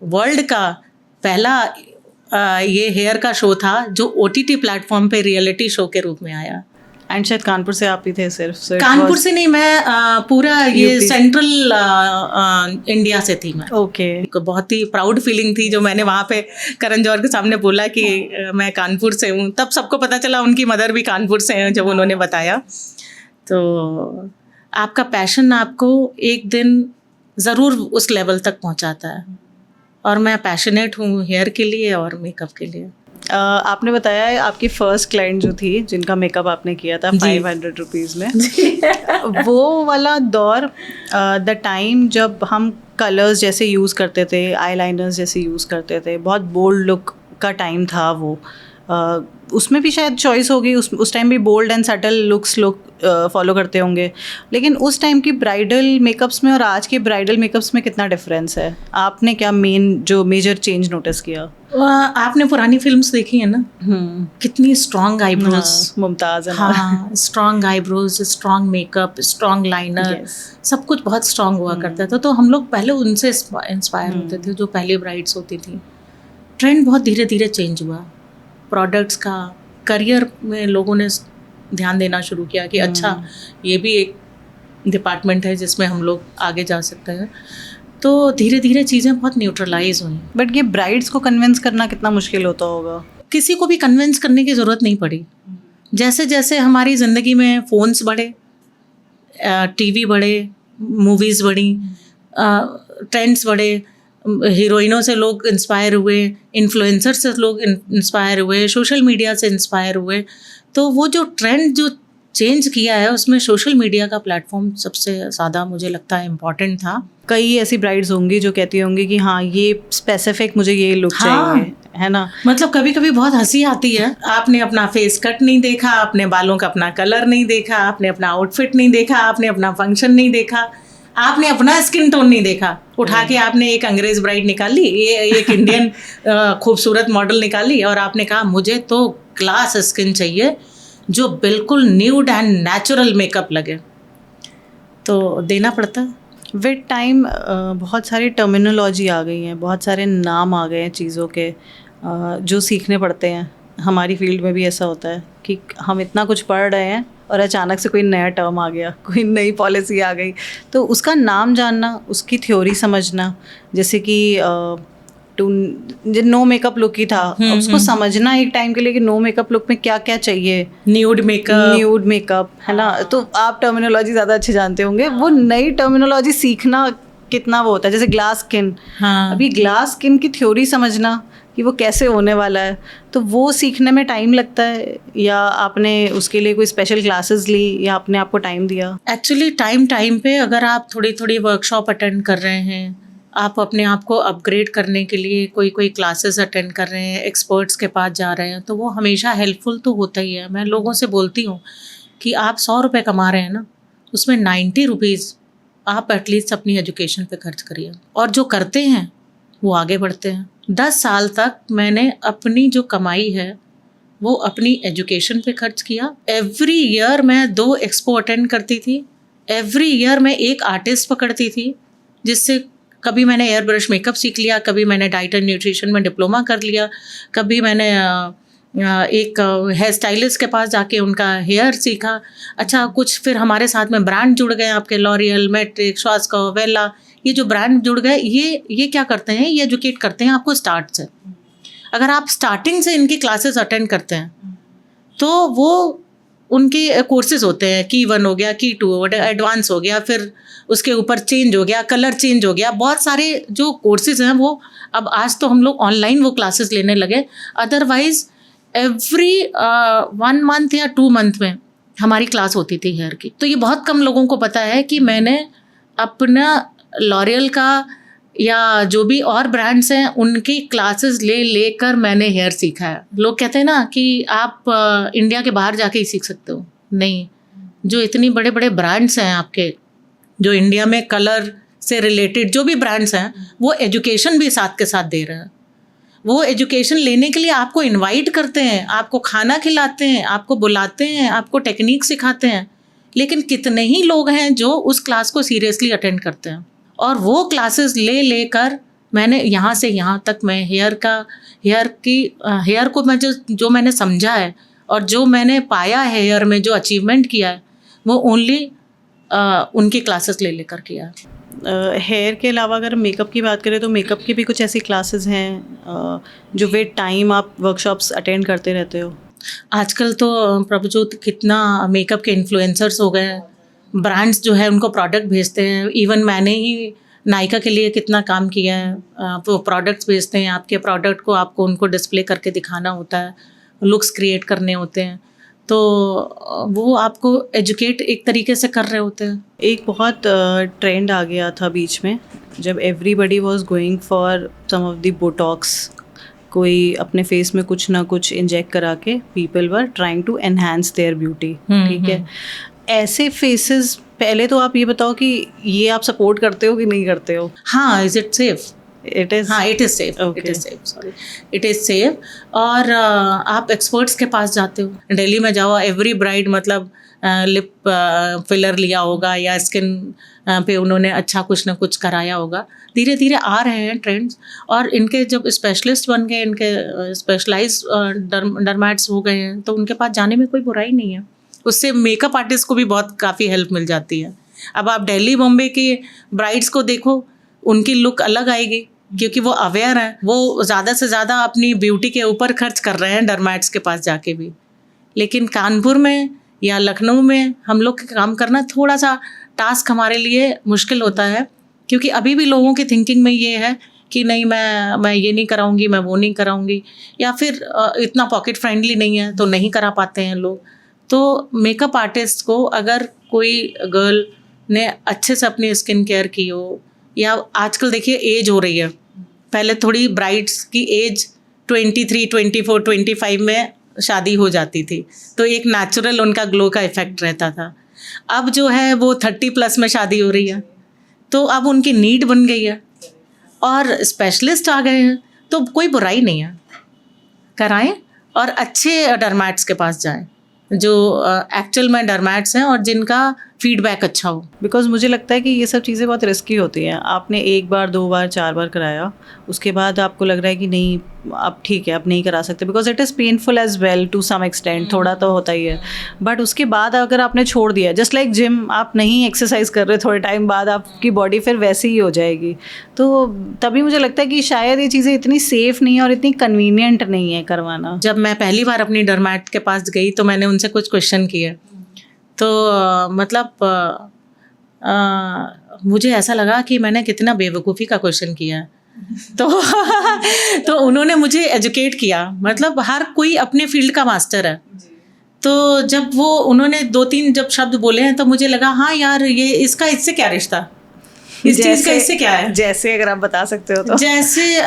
वर्ल्ड का पहला ये हेयर का शो था जो OTT प्लेटफॉर्म पे रियलिटी शो के रूप में आया। एंड शायद कानपुर से आप ही थे सिर्फ? कानपुर से नहीं, मैं पूरा ये सेंट्रल इंडिया से थी मैं। ओके। बहुत ही प्राउड फीलिंग थी जो मैंने वहाँ पे करण जौहर के सामने बोला कि मैं कानपुर से हूँ। तब सबको पता चला उनकी मदर भी कानपुर से हैं जब उन्होंने बताया। तो आपका पैशन आपको एक दिन ज़रूर उस लेवल तक पहुँचाता है, और मैं पैशनेट हूँ हेयर के लिए और मेकअप के लिए। आपने बताया है आपकी फर्स्ट क्लाइंट जो थी जिनका मेकअप आपने किया था 500 रुपीज़ में, वो वाला दौर, द टाइम जब हम कलर्स जैसे यूज़ करते थे, आईलाइनर्स जैसे यूज़ करते थे, बहुत बोल्ड लुक का टाइम था वो। उसमें भी शायद चॉइस होगी, उस टाइम भी बोल्ड एंड सटल लुक्स लोग फॉलो करते होंगे, लेकिन उस टाइम की ब्राइडल मेकअप्स में और आज के ब्राइडल मेकअप्स में कितना डिफरेंस है? आपने क्या मेजर चेंज नोटिस किया? आपने पुरानी फिल्म्स देखी है ना, कितनी स्ट्रॉन्ग आईब्रोज, मुमताज़, हाँ, strong eyebrows, strong makeup, strong liner, सब कुछ बहुत स्ट्रॉन्ग हुआ करता था। तो हम लोग पहले उनसे इंस्पायर होते थे, जो पहली ब्राइड्स होती थी। ट्रेंड बहुत धीरे धीरे चेंज हुआ प्रोडक्ट्स का, करियर में लोगों ने ध्यान देना शुरू किया कि अच्छा ये भी एक डिपार्टमेंट है जिसमें हम लोग आगे जा सकते हैं। तो धीरे धीरे चीज़ें बहुत न्यूट्रलाइज हुई। बट ये ब्राइड्स को कन्विंस करना कितना मुश्किल होता होगा? किसी को भी कन्विंस करने की ज़रूरत नहीं पड़ी। जैसे जैसे हमारी ज़िंदगी में फ़ोन्स बढ़े, टीवी बढ़े, मूवीज़ बढ़ी, ट्रेंड्स बढ़े, हीरोइनों से लोग इंस्पायर हुए, इन्फ्लुएंसर से लोग इंस्पायर हुए, सोशल मीडिया से इंस्पायर हुए। तो वो जो ट्रेंड जो चेंज किया है उसमें सोशल मीडिया का प्लेटफॉर्म सबसे ज़्यादा मुझे लगता है इम्पॉर्टेंट था। कई ऐसी ब्राइड्स होंगी जो कहती होंगी कि हाँ ये स्पेसिफिक मुझे ये लुक चाहिए, है ना? मतलब कभी कभी बहुत हंसी आती है, आपने अपना फेस कट नहीं देखा, आपने बालों का अपना कलर नहीं देखा, आपने अपना आउटफिट नहीं देखा, आपने अपना फंक्शन नहीं देखा, आपने अपना स्किन टोन नहीं देखा, उठा के आपने एक अंग्रेज ब्राइड निकाली, ये एक इंडियन खूबसूरत मॉडल निकाली, और आपने कहा मुझे तो ग्लास स्किन चाहिए जो बिल्कुल न्यूड एंड नेचुरल मेकअप लगे। तो देना पड़ता है। विद टाइम बहुत सारी टर्मिनोलॉजी आ गई हैं, बहुत सारे नाम आ गए हैं चीज़ों के जो सीखने पड़ते हैं। हमारी फील्ड में भी ऐसा होता है कि हम इतना कुछ पढ़ रहे हैं और अचानक से कोई नया टर्म आ गया, कोई नई पॉलिसी आ गई, तो उसका नाम जानना, उसकी थ्योरी समझना, जैसे कि नो मेकअप लुक ही था, उसको समझना एक टाइम के लिए कि नो मेकअप लुक में क्या क्या चाहिए, न्यूड मेकअप, है ना? तो आप टर्मिनोलॉजी ज़्यादा अच्छे जानते होंगे। वो नई टर्मिनोलॉजी सीखना कितना वो होता है, जैसे ग्लास स्किन, अभी ग्लास स्किन की थ्योरी समझना कि वो कैसे होने वाला है, तो वो सीखने में टाइम लगता है, या आपने उसके लिए कोई स्पेशल क्लासेस ली या अपने आप को टाइम दिया? एक्चुअली टाइम पे अगर आप थोड़ी थोड़ी वर्कशॉप अटेंड कर रहे हैं, आप अपने आप को अपग्रेड करने के लिए कोई क्लासेस अटेंड कर रहे हैं, एक्सपर्ट्स के पास जा रहे हैं, तो वो हमेशा हेल्पफुल तो होता ही है। मैं लोगों से बोलती हूँ कि आप 100 रुपये कमा रहे हैं ना, उसमें 90 रुपीज़ आप एटलीस्ट अपनी एजुकेशन पे खर्च करिए, और जो करते हैं वो आगे बढ़ते हैं। 10 साल तक मैंने अपनी जो कमाई है वो अपनी एजुकेशन पे खर्च किया। एवरी ईयर मैं 2 एक्सपो अटेंड करती थी, एवरी ईयर मैं एक आर्टिस्ट पकड़ती थी, जिससे कभी मैंने एयर ब्रश मेकअप सीख लिया, कभी मैंने डाइट एंड न्यूट्रिशन में डिप्लोमा कर लिया, कभी मैंने एक हेयर स्टाइलिस्ट के पास जाके उनका हेयर सीखा। अच्छा, कुछ फिर हमारे साथ में ब्रांड जुड़ गए, आपके लॉरियल, मैट्रिक, श्वासकोव, वेला, ये जो ब्रांड जुड़ गए, ये क्या करते हैं, ये एजुकेट करते हैं आपको स्टार्ट से। अगर आप स्टार्टिंग से इनकी क्लासेस अटेंड करते हैं तो वो उनके कोर्सेज होते हैं, की 1 हो गया, की 2 हो गया, एडवांस हो गया, फिर उसके ऊपर चेंज हो गया, कलर चेंज हो गया, बहुत सारे जो कोर्सेज हैं वो अब आज तो हम लोग ऑनलाइन वो क्लासेस लेने लगे। अदरवाइज एवरी 1 मंथ या 2 मंथ में हमारी क्लास होती थी हेयर की। तो ये बहुत कम लोगों को पता है कि मैंने अपना लॉरियल का या जो भी और ब्रांड्स हैं उनकी क्लासेस लेकर मैंने हेयर सीखा है। लोग कहते हैं ना कि आप इंडिया के बाहर जाके ही सीख सकते हो, नहीं, जो इतनी बड़े बड़े ब्रांड्स हैं आपके, जो इंडिया में कलर से रिलेटेड जो भी ब्रांड्स हैं, वो एजुकेशन भी साथ के साथ दे रहे हैं। वो एजुकेशन लेने के लिए आपको इनवाइट करते हैं, आपको खाना खिलाते हैं, आपको बुलाते हैं, आपको टेक्निक सिखाते हैं, लेकिन कितने ही लोग हैं जो उस क्लास को सीरियसली अटेंड करते हैं। और वो क्लासेस ले लेकर मैंने यहाँ से यहाँ तक मैं हेयर को मैं जो मैंने समझा है और जो मैंने पाया है हेयर में, जो अचीवमेंट किया है, वो ओनली उनकी क्लासेस ले लेकर किया है। हेयर के अलावा अगर मेकअप की बात करें तो मेकअप की भी कुछ ऐसी क्लासेस हैं जो विद टाइम आप वर्कशॉप्स अटेंड करते रहते हो? आजकल तो प्रभुजोत कितना मेकअप के इन्फ्लुएंसर्स हो गए हैं, ब्रांड्स जो है उनको प्रोडक्ट भेजते हैं। इवन मैंने ही नायका के लिए कितना काम किया है, वो प्रोडक्ट्स भेजते हैं, आपके प्रोडक्ट को आपको उनको डिस्प्ले करके दिखाना होता है, लुक्स क्रिएट करने होते हैं, तो वो आपको एजुकेट एक तरीके से कर रहे होते हैं। एक बहुत ट्रेंड आ गया था बीच में जब everybody was going for some of the botox, कोई अपने फेस में कुछ ना कुछ इंजेक्ट करा के people were trying to enhance their beauty, ठीक है। ऐसे फेसेस, पहले तो आप ये बताओ कि ये आप सपोर्ट करते हो कि नहीं करते हो? हाँ, is it safe? It is, हाँ, it is safe, it is safe, sorry, it is safe. और आप एक्सपर्ट्स के पास जाते हो, दिल्ली में जाओ, एवरी ब्राइड मतलब लिप फिलर लिया होगा या स्किन पे उन्होंने अच्छा कुछ ना कुछ कराया होगा। धीरे धीरे आ रहे हैं ट्रेंड्स, और इनके जब स्पेशलिस्ट बन गए, इनके स्पेशलाइज डर्मैट्स हो गए हैं, तो उनके पास जाने में कोई बुराई नहीं है। उससे मेकअप आर्टिस्ट को भी बहुत काफ़ी हेल्प मिल जाती है। अब आप दिल्ली बॉम्बे के ब्राइड्स को देखो, उनकी लुक अलग आएगी क्योंकि वो अवेयर हैं, वो ज़्यादा से ज़्यादा अपनी ब्यूटी के ऊपर खर्च कर रहे हैं डर्मैट्स के पास जाके भी। लेकिन कानपुर में या लखनऊ में हम लोग काम करना थोड़ा सा टास्क हमारे लिए मुश्किल होता है, क्योंकि अभी भी लोगों की थिंकिंग में ये है कि नहीं, मैं ये नहीं कराऊंगी, मैं वो नहीं कराऊंगी, या फिर इतना पॉकेट फ्रेंडली नहीं है तो नहीं करा पाते हैं लोग। तो मेकअप आर्टिस्ट को अगर कोई गर्ल ने अच्छे से अपनी स्किन केयर की हो, या आजकल देखिए एज हो रही है, पहले थोड़ी ब्राइड्स की एज 23, 24, 25 में शादी हो जाती थी, तो एक नेचुरल उनका ग्लो का इफेक्ट रहता था। अब जो है वो 30+ में शादी हो रही है, तो अब उनकी नीड बन गई है और स्पेशलिस्ट आ गए हैं, तो कोई बुराई नहीं है, कराएं और अच्छे डर्मैट्स के पास जाएं जो एक्चुअल में डर्मैट्स हैं और जिनका फीडबैक अच्छा हो। बिकॉज मुझे लगता है कि ये सब चीज़ें बहुत रिस्की होती हैं। आपने 1 बार 2 बार 4 बार कराया, उसके बाद आपको लग रहा है कि नहीं अब ठीक है, अब नहीं करा सकते, because it is painful as well to some extent, थोड़ा तो होता ही है। बट उसके बाद अगर आपने छोड़ दिया, जस्ट लाइक जिम, आप नहीं एक्सरसाइज कर रहे, थोड़े टाइम बाद आपकी बॉडी फिर वैसी ही हो जाएगी। तो तभी मुझे लगता है कि शायद ये चीज़ें इतनी सेफ नहीं है और इतनी कन्वीनियंट नहीं है करवाना। जब मैं पहली बार अपनी डर्मैट के पास गई तो मैंने उनसे कुछ क्वेश्चन किए, तो मतलब मुझे ऐसा लगा कि मैंने कितना बेवकूफ़ी का क्वेश्चन किया है। तो उन्होंने मुझे एजुकेट किया, मतलब हर कोई अपने फील्ड का मास्टर है। तो जब वो उन्होंने 2-3 जब शब्द बोले हैं तो मुझे लगा हाँ यार, ये इसका इससे क्या रिश्ता, इस चीज़ का इससे क्या है। जैसे अगर आप बता सकते हो तो। जैसे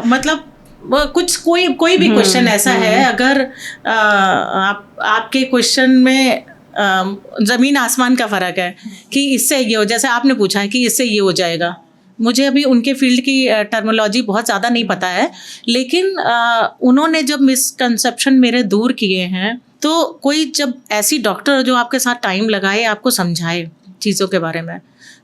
मतलब कुछ कोई भी क्वेश्चन ऐसा है, अगर आपके क्वेश्चन में ज़मीन आसमान का फ़र्क है कि इससे ये हो, जैसे आपने पूछा है कि इससे ये हो जाएगा। मुझे अभी उनके फील्ड की टर्मिनोलॉजी बहुत ज़्यादा नहीं पता है, लेकिन उन्होंने जब मिसकंसेप्शन मेरे दूर किए हैं, तो कोई जब ऐसी डॉक्टर जो आपके साथ टाइम लगाए, आपको समझाए चीज़ों के बारे में,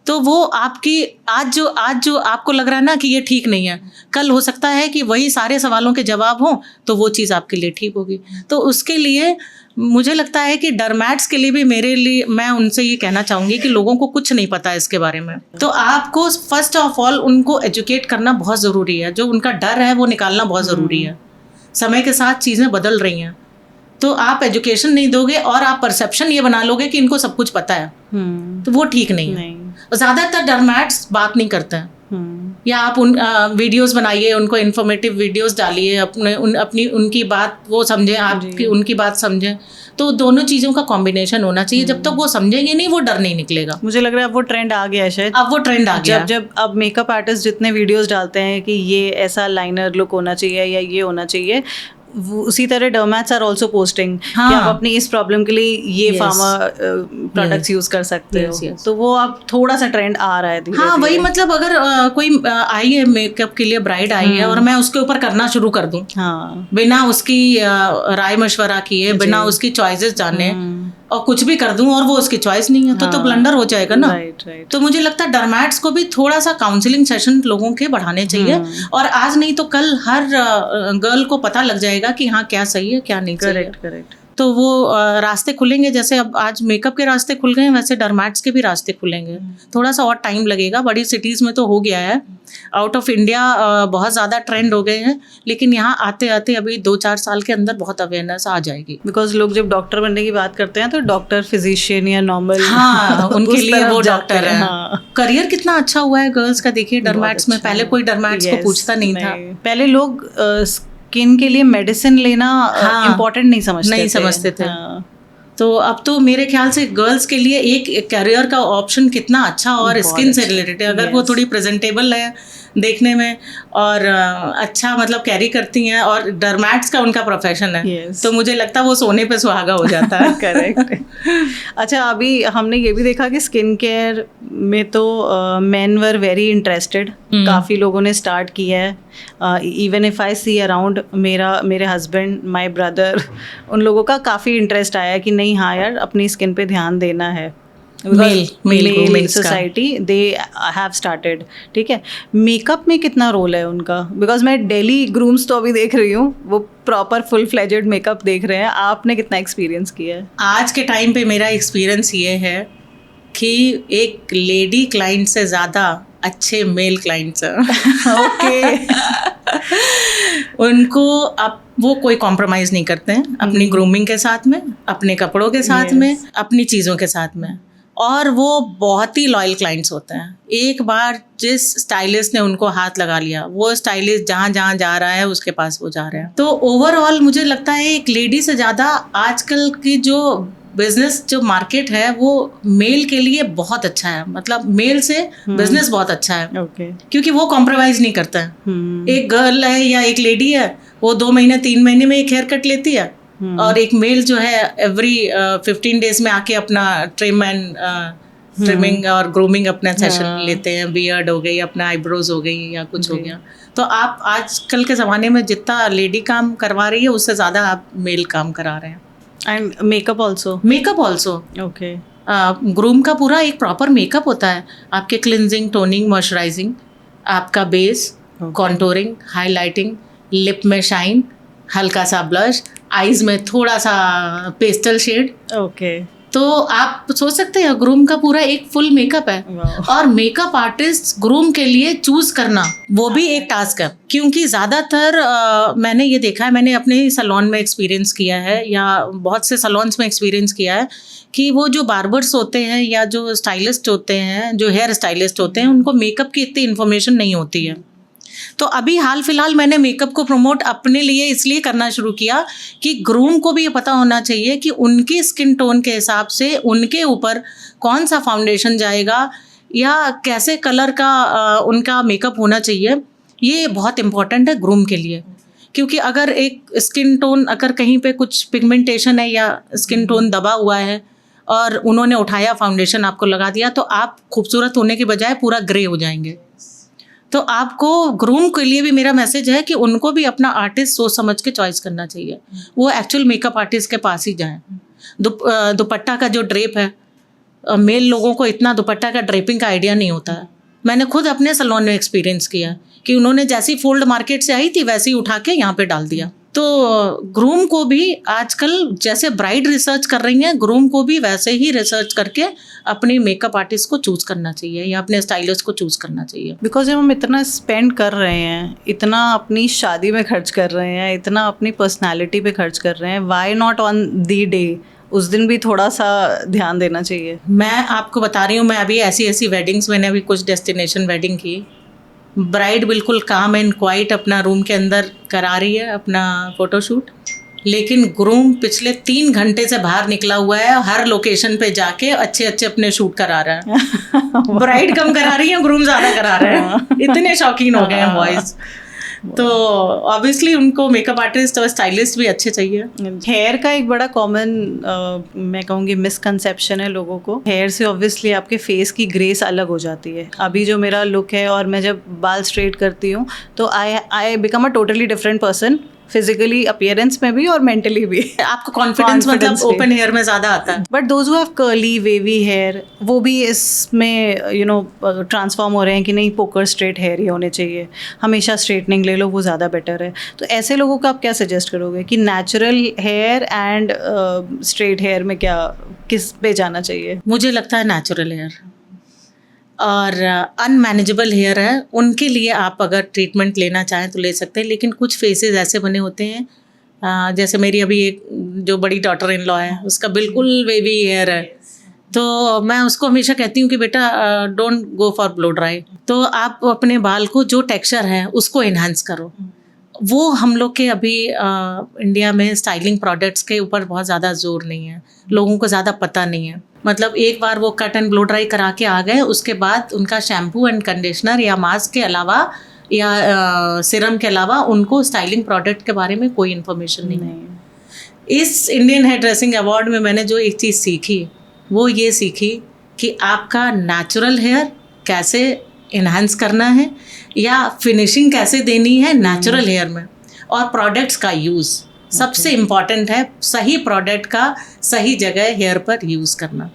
तो वो आपकी आज जो आपको लग रहा है ना कि ये ठीक नहीं है, कल हो सकता है कि वही सारे सवालों के जवाब हों तो वो चीज़ आपके लिए ठीक होगी। तो उसके लिए मुझे लगता है कि डर्मैट्स के लिए भी मेरे लिए, मैं उनसे ये कहना चाहूँगी कि लोगों को कुछ नहीं पता है इसके बारे में, तो आपको फर्स्ट ऑफ ऑल उनको एजुकेट करना बहुत ज़रूरी है। जो उनका डर है वो निकालना बहुत ज़रूरी है। समय के साथ चीज़ें बदल रही हैं, तो आप एजुकेशन नहीं दोगे और आप परसेप्शन ये बना लोगे कि इनको सब कुछ पता है, तो वो ठीक नहीं है। ज़्यादातर डर्मैट्स बात नहीं करते हैं, या आप उन वीडियोस बनाइए, उनको इन्फॉर्मेटिव वीडियोस डालिए, अपनी उनकी बात वो समझें, आपकी उनकी बात समझें, तो दोनों चीज़ों का कॉम्बिनेशन होना चाहिए। जब तक वो समझेंगे नहीं, वो डर नहीं निकलेगा। मुझे लग रहा है अब वो ट्रेंड आ गया है शायद। अब वो ट्रेंड आ गया। जब अब मेकअप आर्टिस्ट जितने वीडियोस डालते हैं कि ये ऐसा लाइनर लुक होना चाहिए या ये होना चाहिए, उसी तरह डर्मैट्स आर ऑल्सो पोस्टिंग कि हाँ। आप अपनी इस प्रॉब्लम के लिए ये Yes. फार्मा प्रोडक्ट्स यूज कर सकते Yes, हो, yes. तो वो अब थोड़ा सा ट्रेंड आ रहा है धीरे हाँ, वही धीरे। मतलब अगर कोई आई है मेकअप के लिए, ब्राइड आई है और मैं उसके ऊपर करना शुरू कर दूं हाँ बिना उसकी राय मशवरा किए, बिना उसकी चॉइसेस जाने, और कुछ भी कर दूं और वो उसकी चॉइस नहीं है, तो ब्लंडर हो जाएगा ना। Right right. तो मुझे लगता है डर्मैट्स को भी थोड़ा सा काउंसलिंग सेशन लोगों के बढ़ाने चाहिए, और आज नहीं तो कल हर गर्ल को पता लग जाएगा कि हाँ क्या सही है क्या नहीं सही है। Correct correct. तो वो रास्ते खुलेंगे, जैसे अब आज मेकअप के रास्ते खुल गए हैं वैसे डर्मैट्स के भी रास्ते खुलेंगे। थोड़ा सा और टाइम लगेगा, बड़ी सिटीज़ में तो हो गया है, आउट ऑफ इंडिया बहुत ज़्यादा ट्रेंड हो गए हैं, लेकिन यहाँ आते आते अभी 2-4 साल के अंदर बहुत अवेयरनेस आ जाएगी। बिकॉज लोग जब डॉक्टर बनने की बात करते हैं तो डॉक्टर, फिजिशियन या नॉर्मल हाँ, उनके लिए वो डॉक्टर है। हाँ। करियर कितना अच्छा हुआ है गर्ल्स का, देखिए डर्मैट्स में। पहले कोई डर्मैट्स को पूछता नहीं था। पहले लोग स्किन के लिए मेडिसिन लेना इम्पोर्टेंट नहीं समझते थे। हाँ। तो अब तो मेरे ख्याल से गर्ल्स के लिए एक करियर का ऑप्शन कितना अच्छा, और स्किन से रिलेटेड है, अगर वो थोड़ी प्रेजेंटेबल है देखने में और अच्छा मतलब कैरी करती हैं, और डर्मैट्स का उनका प्रोफेशन है, तो मुझे लगता है वो सोने पे सुहागा हो जाता है। करेक्ट। अच्छा, अभी हमने ये भी देखा कि स्किन केयर में तो मेन वर वेरी इंटरेस्टेड, काफ़ी लोगों ने स्टार्ट किया है। Even if I see around, मेरे हस्बैंड, माय ब्रदर, उन लोगों का काफ़ी इंटरेस्ट आया कि नहीं हाँ यार अपनी स्किन पे ध्यान देना है। Male society they have started. ठीक है, मेकअप में कितना रोल है उनका? बिकॉज मैं डेली ग्रूम्स तो अभी देख रही हूँ, वो प्रॉपर फुल फ्लेजेड मेकअप देख रहे हैं। आपने कितना एक्सपीरियंस किया है? आज के टाइम पे मेरा एक्सपीरियंस ये है कि एक लेडी क्लाइंट से ज़्यादा अच्छे मेल क्लाइंट्स हैं। ओके। उनको अब वो कोई कॉम्प्रोमाइज़ नहीं करते हैं अपनी ग्रूमिंग के साथ में, अपने कपड़ों के साथ में, अपनी चीज़ों के साथ में, और वो बहुत ही लॉयल क्लाइंट्स होते हैं। एक बार जिस स्टाइलिस्ट ने उनको हाथ लगा लिया, वो स्टाइलिस्ट जहाँ जहाँ जा रहा है उसके पास वो जा रहे हैं। तो ओवरऑल मुझे लगता है एक लेडी से ज़्यादा आजकल की जो बिजनेस जो मार्केट है वो मेल के लिए बहुत अच्छा है, मतलब मेल से बिजनेस बहुत अच्छा है। ओके। क्योंकि वो कॉम्प्रोमाइज़ नहीं करता है। एक गर्ल है या एक लेडी है, वो 2 महीने 3 महीने में एक हेयर कट लेती है, और एक मेल जो है एवरी 15 डेज में आके अपना ट्रिमिंग और ग्रूमिंग अपना सेशन लेते हैं। बियर्ड हो गई, अपना आईब्रोज हो गई या कुछ हो गया। तो आप आजकल के ज़माने में जितना लेडी काम करवा रही है उससे ज़्यादा आप मेल काम करा रहे हैं। And makeup also? Makeup also. Okay. Groom का पूरा एक प्रॉपर मेकअप होता है, आपके क्लिनजिंग, टोनिंग, मॉइस्चराइजिंग, आपका बेस, कॉन्टोरिंग, हाईलाइटिंग, लिप में शाइन, हल्का सा ब्लश, आईज में थोड़ा सा पेस्टल शेड। ओके। तो आप सोच सकते हैं ग्रूम का पूरा एक फुल मेकअप है। और मेकअप आर्टिस्ट ग्रूम के लिए चूज करना वो भी एक टास्क है, क्योंकि ज़्यादातर मैंने ये देखा है, मैंने अपने सैलून में एक्सपीरियंस किया है या बहुत से सैलून्स में एक्सपीरियंस किया है कि वो जो बार्बर्स होते हैं या जो स्टाइलिस्ट होते हैं, जो हेयर स्टाइलिस्ट होते हैं, उनको मेकअप की इतनी इन्फॉर्मेशन नहीं होती है। तो अभी हाल फिलहाल मैंने मेकअप को प्रमोट अपने लिए इसलिए करना शुरू किया कि ग्रूम को भी ये पता होना चाहिए कि उनकी स्किन टोन के हिसाब से उनके ऊपर कौन सा फाउंडेशन जाएगा या कैसे कलर का उनका मेकअप होना चाहिए। ये बहुत इम्पॉर्टेंट है ग्रूम के लिए, क्योंकि अगर एक स्किन टोन अगर कहीं पे कुछ पिगमेंटेशन है या स्किन टोन दबा हुआ है और उन्होंने उठाया फाउंडेशन आपको लगा दिया, तो आप खूबसूरत होने के बजाय पूरा ग्रे हो जाएंगे। तो आपको ग्रूम के लिए भी मेरा मैसेज है कि उनको भी अपना आर्टिस्ट सोच समझ के चॉइस करना चाहिए। वो एक्चुअल मेकअप आर्टिस्ट के पास ही जाएं। दुपट्टा का जो ड्रेप है, मेल लोगों को इतना दुपट्टा का ड्रेपिंग का आइडिया नहीं होता है। मैंने खुद अपने सैलून में एक्सपीरियंस किया कि उन्होंने जैसी फोल्ड मार्केट से आई थी वैसी उठा के यहाँ पे डाल दिया। तो ग्रूम को भी आजकल जैसे ब्राइड रिसर्च कर रही हैं, ग्रूम को भी वैसे ही रिसर्च करके अपने मेकअप आर्टिस्ट को चूज़ करना चाहिए या अपने स्टाइलिस्ट को चूज़ करना चाहिए। बिकॉज जब हम इतना स्पेंड कर रहे हैं, इतना अपनी शादी में खर्च कर रहे हैं, इतना अपनी पर्सनैलिटी पे खर्च कर रहे हैं, why not on the day उस दिन भी थोड़ा सा ध्यान देना चाहिए। मैं आपको बता रही हूँ, मैं अभी ऐसी वेडिंग्स, मैंने अभी कुछ डेस्टिनेशन वेडिंग की, ब्राइड बिल्कुल काम एंड क्वाइट अपना रूम के अंदर करा रही है अपना फ़ोटोशूट, लेकिन ग्रूम पिछले 3 घंटे से बाहर निकला हुआ है, हर लोकेशन पे जाके अच्छे अपने शूट करा रहा है। ब्राइड कम करा रही है, ग्रूम ज़्यादा करा रहे हैं। इतने शौकीन हो गए हैं बॉयज़। तो ऑब्वियसली उनको मेकअप आर्टिस्ट और स्टाइलिस्ट भी अच्छे चाहिए। हेयर का एक बड़ा कॉमन मैं कहूँगी मिसकंसेप्शन है लोगों को। हेयर से ऑब्वियसली आपके फेस की ग्रेस अलग हो जाती है। अभी जो मेरा लुक है और मैं जब बाल स्ट्रेट करती हूँ तो I become a totally different person, physically appearance में भी और मेंटली भी। आपको कॉन्फिडेंस मतलब भी। ओपन हेयर में ज़्यादा आता है। But those who have curly wavy hair वो भी इसमें ट्रांसफॉर्म हो रहे हैं कि नहीं पोकर स्ट्रेट हेयर ही होने चाहिए, हमेशा स्ट्रेटनिंग ले लो, वो ज़्यादा बेटर है। तो ऐसे लोगों को आप क्या सजेस्ट करोगे कि natural hair and straight hair में क्या किस पे जाना चाहिए? मुझे लगता है नेचुरल हेयर और अनमैनेजेबल हेयर है उनके लिए आप अगर ट्रीटमेंट लेना चाहें तो ले सकते हैं। लेकिन कुछ फेसेस ऐसे बने होते हैं जैसे मेरी अभी एक जो बड़ी डॉटर इन लॉ है उसका बिल्कुल वेवी हेयर है, तो मैं उसको हमेशा कहती हूँ कि बेटा don't go for blow dry. तो आप अपने बाल को जो टेक्सचर है उसको इन्हांस करो। वो हम लोग के अभी इंडिया में स्टाइलिंग प्रोडक्ट्स के ऊपर बहुत ज़्यादा जोर नहीं है, लोगों को ज़्यादा पता नहीं है। मतलब एक बार वो कट एंड ब्लो ड्राई करा के आ गए, उसके बाद उनका शैम्पू एंड कंडीशनर या मास्क के अलावा या सिरम के अलावा उनको स्टाइलिंग प्रोडक्ट के बारे में कोई इन्फॉर्मेशन नहीं है। इस इंडियन हेयर ड्रेसिंग अवार्ड में मैंने जो एक चीज़ सीखी वो ये सीखी कि आपका नेचुरल हेयर कैसे इन्हांस करना है या फिनिशिंग कैसे देनी है नेचुरल हेयर में, और प्रोडक्ट्स का यूज़ सबसे इम्पॉर्टेंट है। सही प्रोडक्ट का सही जगह हेयर पर यूज़ करना।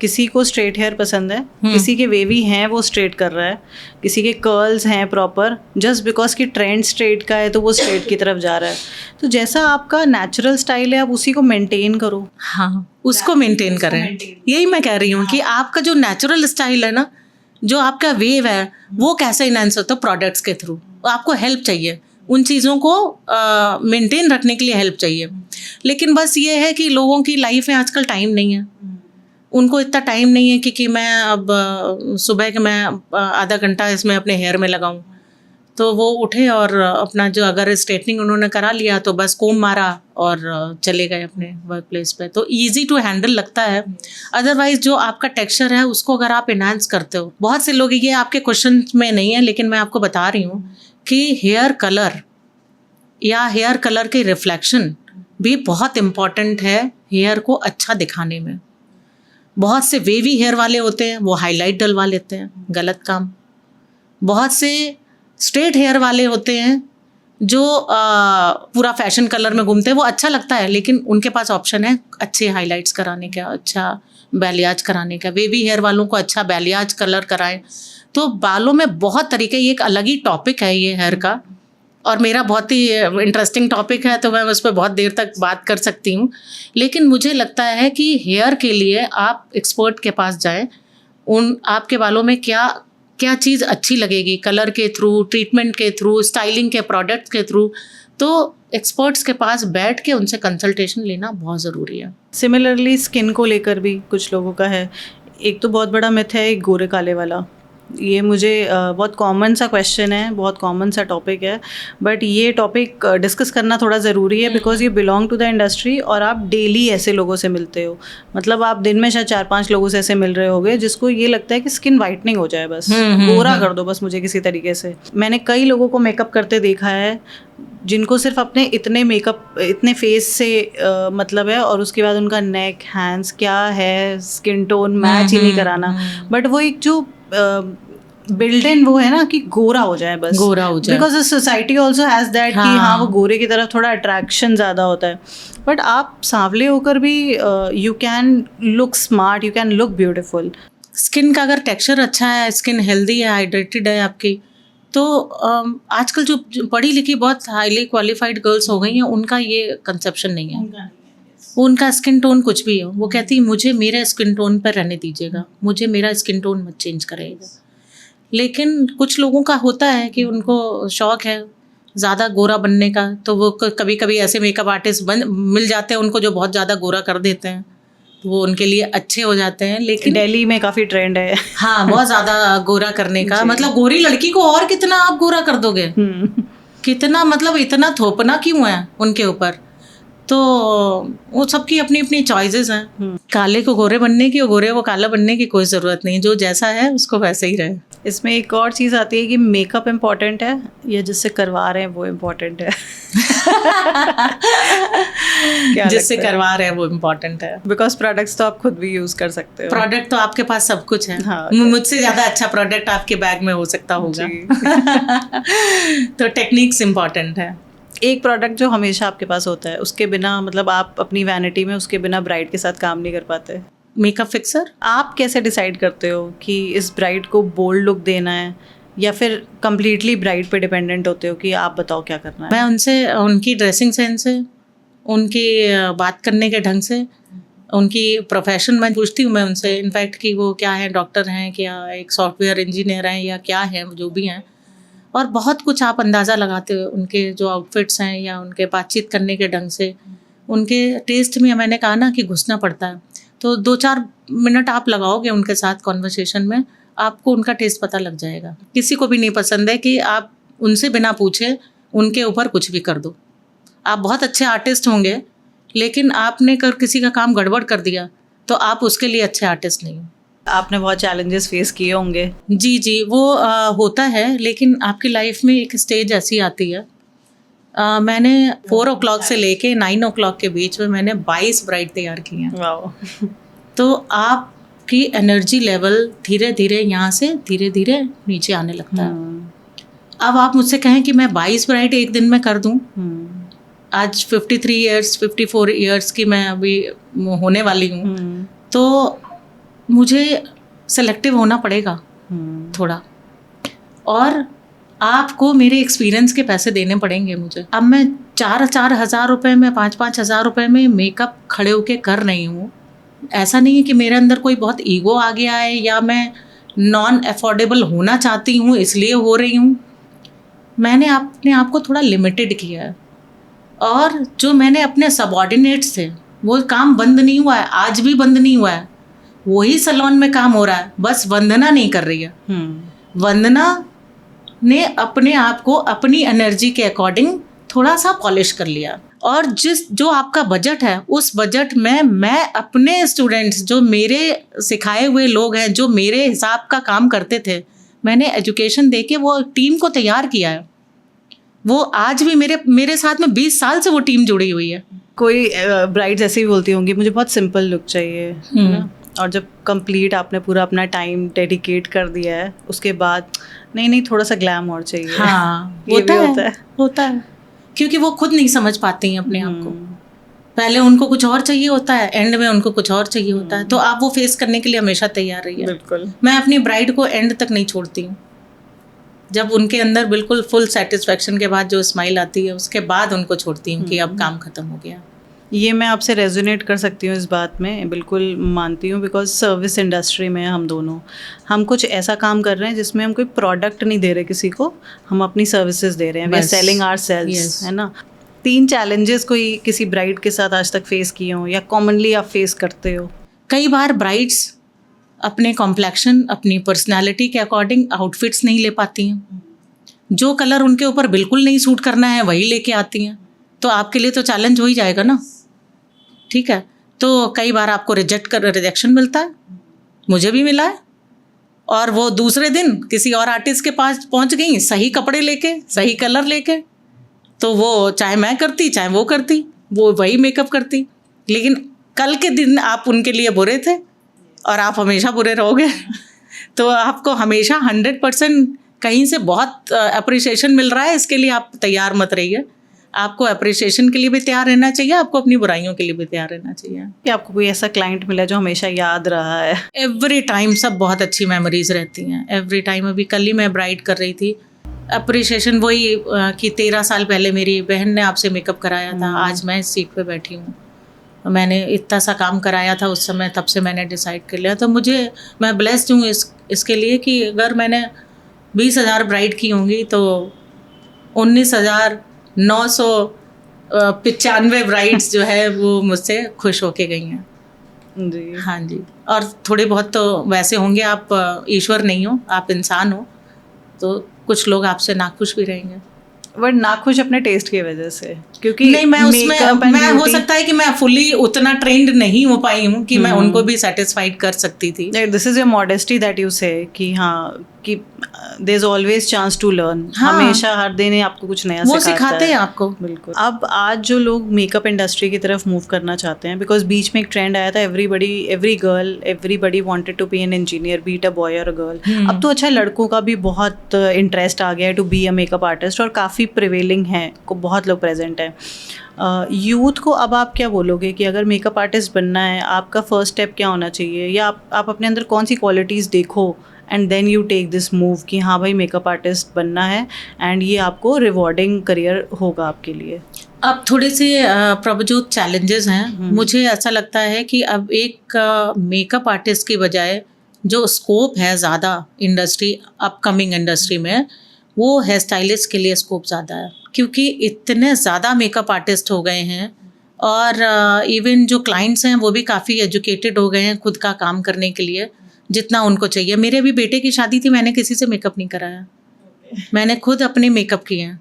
किसी को स्ट्रेट हेयर पसंद है, किसी के वेवी हैं वो स्ट्रेट कर रहा है, किसी के कर्ल्स हैं प्रॉपर, जस्ट बिकॉज कि ट्रेंड स्ट्रेट का है तो वो स्ट्रेट की तरफ जा रहा है। तो जैसा आपका नेचुरल स्टाइल है आप उसी को मेंटेन करो। हाँ, उसको मेंटेन करें। यही मैं कह रही हूँ कि आपका जो नेचुरल स्टाइल है ना, जो आपका वेव है वो कैसे इनहेंस होता है प्रोडक्ट्स के थ्रू। आपको हेल्प चाहिए, उन चीज़ों को मेंटेन रखने के लिए हेल्प चाहिए। लेकिन बस ये है कि लोगों की लाइफ में आजकल टाइम नहीं है, उनको इतना टाइम नहीं है कि मैं अब सुबह के मैं आधा घंटा इसमें अपने हेयर में लगाऊं। तो वो उठे और अपना जो अगर स्ट्रेटनिंग उन्होंने करा लिया तो बस कोम मारा और चले गए अपने वर्क प्लेस पे, तो ईजी टू हैंडल लगता है। अदरवाइज जो आपका टेक्सचर है उसको अगर आप इन्हांस करते हो, बहुत से लोग, ये आपके क्वेश्चन में नहीं है लेकिन मैं आपको बता रही हूँ कि हेयर कलर या हेयर कलर के रिफ्लेक्शन भी बहुत इम्पॉर्टेंट है हेयर को अच्छा दिखाने में। बहुत से वेवी हेयर वाले होते हैं वो हाईलाइट डलवा लेते हैं, गलत काम। बहुत से स्ट्रेट हेयर वाले होते हैं जो पूरा फैशन कलर में घूमते हैं, वो अच्छा लगता है लेकिन उनके पास ऑप्शन है अच्छे हाईलाइट्स कराने का, अच्छा बैलियाज कराने का। वेवी हेयर वालों को अच्छा बैलियाज कलर कराएं। तो बालों में बहुत तरीके, ये एक अलग ही टॉपिक है ये हेयर का, और मेरा बहुत ही इंटरेस्टिंग टॉपिक है तो मैं उस पर बहुत देर तक बात कर सकती हूँ। लेकिन मुझे लगता है कि हेयर के लिए आप एक्सपर्ट के पास जाएं, आपके बालों में क्या क्या चीज़ अच्छी लगेगी कलर के थ्रू, ट्रीटमेंट के थ्रू, स्टाइलिंग के प्रोडक्ट के थ्रू, तो एक्सपर्ट्स के पास बैठ के उनसे कंसल्टेशन लेना बहुत ज़रूरी है। सिमिलरली स्किन को लेकर भी कुछ लोगों का है, एक तो बहुत बड़ा मिथ है एक गोरे काले वाला। ये मुझे बहुत कॉमन सा क्वेश्चन है, बहुत कॉमन सा टॉपिक है, बट ये टॉपिक डिस्कस करना थोड़ा ज़रूरी है because you belong to the industry और आप डेली ऐसे लोगों से मिलते हो। मतलब आप दिन में शायद 4-5 लोगों से ऐसे मिल रहे होगे जिसको ये लगता है कि स्किन वाइटनिंग हो जाए, बस गोरा कर दो बस मुझे किसी तरीके से। मैंने कई लोगों को मेकअप करते देखा है जिनको सिर्फ अपने इतने मेकअप, इतने फेस से मतलब है, और उसके बाद उनका नेक, हैंड्स क्या है, स्किन टोन मैच ही नहीं कराना, बट वो एक जो बिल्ड इन वो है ना कि गोरा हो जाए, बस गोरा हो जाए, because society also has that कि हाँ वो गोरे की तरफ थोड़ा अट्रैक्शन ज़्यादा होता है। बट आप सांवले होकर भी you can look smart, you can look beautiful. Skin का अगर टेक्सचर अच्छा है, स्किन हेल्दी है, हाइड्रेटेड है आपकी, तो आजकल जो पढ़ी लिखी बहुत हाईली क्वालिफाइड गर्ल्स हो गई हैं उनका ये कंसेप्शन नहीं है। उनका स्किन टोन कुछ भी हो, वो कहती है मुझे मेरे स्किन टोन पर रहने दीजिएगा, मुझे मेरा स्किन टोन मत चेंज करेगा। लेकिन कुछ लोगों का होता है कि उनको शौक़ है ज़्यादा गोरा बनने का, तो वो कभी कभी ऐसे मेकअप आर्टिस्ट मिल जाते हैं उनको जो बहुत ज़्यादा गोरा कर देते हैं, तो वो उनके लिए अच्छे हो जाते हैं। लेकिन दिल्ली में काफ़ी ट्रेंड है हाँ बहुत ज़्यादा गोरा करने का, मतलब गोरी लड़की को और कितना आप गोरा कर दोगे, कितना, मतलब इतना थोपना क्यों है उनके ऊपर। तो वो सबकी अपनी अपनी चॉइसेस हैं। काले को गोरे बनने की और गोरे को काला बनने की कोई ज़रूरत नहीं, जो जैसा है उसको वैसे ही रहे। इसमें एक और चीज़ आती है कि मेकअप इम्पॉर्टेंट है या जिससे करवा रहे हैं वो इम्पॉर्टेंट है? क्या जिससे लगता है? करवा रहे हैं वो इम्पोर्टेंट है। बिकॉज प्रोडक्ट्स तो आप खुद भी यूज़ कर सकते हो। प्रोडक्ट तो आपके पास सब कुछ है। हाँ, मुझसे ज़्यादा अच्छा प्रोडक्ट आपके बैग में हो सकता होगा। जी। तो टेक्निक्स इम्पॉर्टेंट है। एक प्रोडक्ट जो हमेशा आपके पास होता है, उसके बिना मतलब आप अपनी वैनिटी में उसके बिना ब्राइड के साथ काम नहीं कर पाते। Makeup fixer. आप कैसे डिसाइड करते हो कि इस ब्राइड को बोल्ड लुक देना है या फिर कम्प्लीटली ब्राइड पे डिपेंडेंट होते हो कि आप बताओ क्या करना है? मैं उनसे उनकी ड्रेसिंग सेंस से, उनकी बात करने के ढंग से, उनकी प्रोफेशन मैं पूछती हूँ मैं उनसे इनफैक्ट कि वो क्या है, डॉक्टर हैं क्या, एक सॉफ्टवेयर इंजीनियर हैं या क्या है, जो भी हैं। और बहुत कुछ आप अंदाज़ा लगाते हो उनके जो आउटफिट्स हैं या उनके बातचीत करने के ढंग से, उनके टेस्ट में मैंने कहा ना कि घुसना पड़ता है। तो 2-4 मिनट आप लगाओगे उनके साथ कॉन्वर्सेशन में, आपको उनका टेस्ट पता लग जाएगा। किसी को भी नहीं पसंद है कि आप उनसे बिना पूछे उनके ऊपर कुछ भी कर दो। आप बहुत अच्छे आर्टिस्ट होंगे लेकिन आपने कर किसी का काम गड़बड़ कर दिया तो आप उसके लिए अच्छे आर्टिस्ट नहीं हो। आपने बहुत चैलेंजेस फेस किए होंगे। जी वो होता है, लेकिन आपकी लाइफ में एक स्टेज ऐसी आती है। मैंने 4 o'clock से लेके 9 o'clock के बीच में मैंने 22 ब्राइड तैयार की हैं। वाओ। तो आपकी एनर्जी लेवल धीरे धीरे यहाँ से धीरे धीरे नीचे आने लगता है। अब आप मुझसे कहें कि मैं 22 ब्राइड एक दिन में कर दूँ। आज 54 ईयर्स की मैं अभी होने वाली हूँ, तो मुझे सेलेक्टिव होना पड़ेगा थोड़ा, और आपको मेरे एक्सपीरियंस के पैसे देने पड़ेंगे मुझे। अब मैं 4-4 हज़ार रुपये में, 5-5 हज़ार रुपये में मेकअप खड़े होके कर रही हूँ। ऐसा नहीं है कि मेरे अंदर कोई बहुत ईगो आ गया है या मैं नॉन अफोर्डेबल होना चाहती हूँ इसलिए हो रही हूँ। मैंने अपने आप को थोड़ा लिमिटेड किया है, और जो मैंने अपने सबऑर्डिनेट्स थे वो काम बंद नहीं हुआ है, आज भी बंद नहीं हुआ है। वही सैलून में काम हो रहा है, बस वंदना नहीं कर रही है। वंदना ने अपने आप को अपनी एनर्जी के अकॉर्डिंग थोड़ा सा पॉलिश कर लिया, और जो आपका बजट है उस बजट में मैं अपने स्टूडेंट्स, जो मेरे सिखाए हुए लोग हैं, जो मेरे हिसाब का काम करते थे, मैंने एजुकेशन देके वो टीम को तैयार किया है। वो आज भी मेरे साथ में 20 साल से वो टीम जुड़ी हुई है। कोई ब्राइड्स ऐसे भी बोलती होंगी मुझे बहुत सिंपल लुक चाहिए, है ना? और जब कंप्लीट आपने पूरा अपना टाइम डेडिकेट कर दिया है उसके बाद नहीं थोड़ा सा ग्लैम और चाहिए। हाँ, ये होता है क्योंकि वो खुद नहीं समझ पाती हैं अपने आप को। पहले उनको कुछ और चाहिए होता है, एंड में उनको कुछ और चाहिए होता है। तो आप वो फेस करने के लिए हमेशा तैयार रहिए। बिल्कुल। मैं अपनी ब्राइड को एंड तक नहीं छोड़ती हूँ। जब उनके अंदर बिल्कुल फुल सेटिस्फेक्शन के बाद जो स्माइल आती है उसके बाद उनको छोड़ती हूँ कि अब काम खत्म हो गया। ये मैं आपसे रेजोनेट कर सकती हूँ इस बात में, बिल्कुल मानती हूँ। बिकॉज सर्विस इंडस्ट्री में हम दोनों, हम कुछ ऐसा काम कर रहे हैं जिसमें हम कोई प्रोडक्ट नहीं दे रहे किसी को, हम अपनी सर्विसेज दे रहे हैं। वी आर सेलिंग आवरसेल्व्स, है ना? 3 चैलेंजेस कोई किसी ब्राइड के साथ आज तक फेस किए हो या कॉमनली आप फेस करते हो? कई बार ब्राइड्स अपने कॉम्प्लेक्शन, अपनी पर्सनालिटी के अकॉर्डिंग आउटफिट्स नहीं ले पाती हैं। जो कलर उनके ऊपर बिल्कुल नहीं सूट करना है वही लेके आती हैं। तो आपके लिए तो चैलेंज हो ही जाएगा ना, ठीक है? तो कई बार आपको रिजेक्शन मिलता है, मुझे भी मिला है। और वो दूसरे दिन किसी और आर्टिस्ट के पास पहुंच गई सही कपड़े लेके, सही कलर लेके, तो वो चाहे मैं करती चाहे वो करती, वो वही मेकअप करती, लेकिन कल के दिन आप उनके लिए बुरे थे और आप हमेशा बुरे रहोगे। तो आपको हमेशा 100% कहीं से बहुत अप्रिसिएशन मिल रहा है, इसके लिए आप तैयार मत रहिए। आपको अप्रिसिएशन के लिए भी तैयार रहना चाहिए, आपको अपनी बुराइयों के लिए भी तैयार रहना चाहिए। कि आपको कोई ऐसा क्लाइंट मिला जो हमेशा याद रहा है? एवरी टाइम सब बहुत अच्छी मेमोरीज रहती हैं, एवरी टाइम। अभी कल ही मैं ब्राइड कर रही थी, अप्रिसिएशन वही कि 13 साल पहले मेरी बहन ने आपसे मेकअप कराया था, आज मैं इस सीट पे बैठी हूँ, मैंने इतना सा काम कराया था उस समय, तब से मैंने डिसाइड कर लिया। तो मैं ब्लेस्ड हूँ इसके लिए कि अगर मैंने 20,000 ब्राइड की होंगी तो 19,995 ब्राइड्स जो है वो मुझसे खुश होके गई हैं जी। हाँ जी। और थोड़े बहुत तो वैसे होंगे, आप ईश्वर नहीं हो, आप इंसान हो, तो कुछ लोग आपसे नाखुश भी रहेंगे। बट नाखुश अपने टेस्ट की वजह से, क्योंकि नहीं, मैं उसमें मैं हो सकता है कि मैं फुली उतना ट्रेंड नहीं हो पाई हूँ कि मैं उनको भी सेटिस्फाइड कर सकती थी। This is your modesty that you say कि हाँ कि there is always chance to learn. हाँ। हमेशा हर दिन आपको कुछ नया वो सिखाता सिखाते है। हैं आपको। बिल्कुल। अब आज जो लोग मेकअप इंडस्ट्री की तरफ मूव करना चाहते हैं, बिकॉज बीच में एक ट्रेंड आया था, everybody wanted to be an engineer, be it a boy और अ गर्ल। अब तो अच्छा लड़कों का भी बहुत इंटरेस्ट आ गया है to be a makeup artist, और काफ़ी प्रिवेलिंग है, बहुत लोग प्रेजेंट हैं। यूथ को अब आप क्या बोलोगे कि अगर मेकअप आर्टिस्ट बनना है, आपका फर्स्ट स्टेप क्या होना चाहिए, या आप अपने अंदर कौन सी क्वालिटीज़ देखो and then you take this move कि हाँ भाई मेकअप आर्टिस्ट बनना है एंड ये आपको रिवॉर्डिंग करियर होगा आपके लिए? अब थोड़े से प्रभुजोत चैलेंजेस हैं। मुझे ऐसा लगता है कि अब एक मेकअप आर्टिस्ट की बजाय जो स्कोप है ज़्यादा इंडस्ट्री, अपकमिंग इंडस्ट्री में, वो हेयर स्टाइलिस्ट के लिए स्कोप ज़्यादा है, क्योंकि इतने ज़्यादा मेकअप आर्टिस्ट हो गए हैं, और इवन जो क्लाइंट्स हैं वो भी काफ़ी एजुकेटेड हो गए हैं खुद का काम करने के लिए, जितना उनको चाहिए। मेरे अभी बेटे की शादी थी, मैंने किसी से मेकअप नहीं कराया, मैंने खुद अपने मेकअप किए हैं।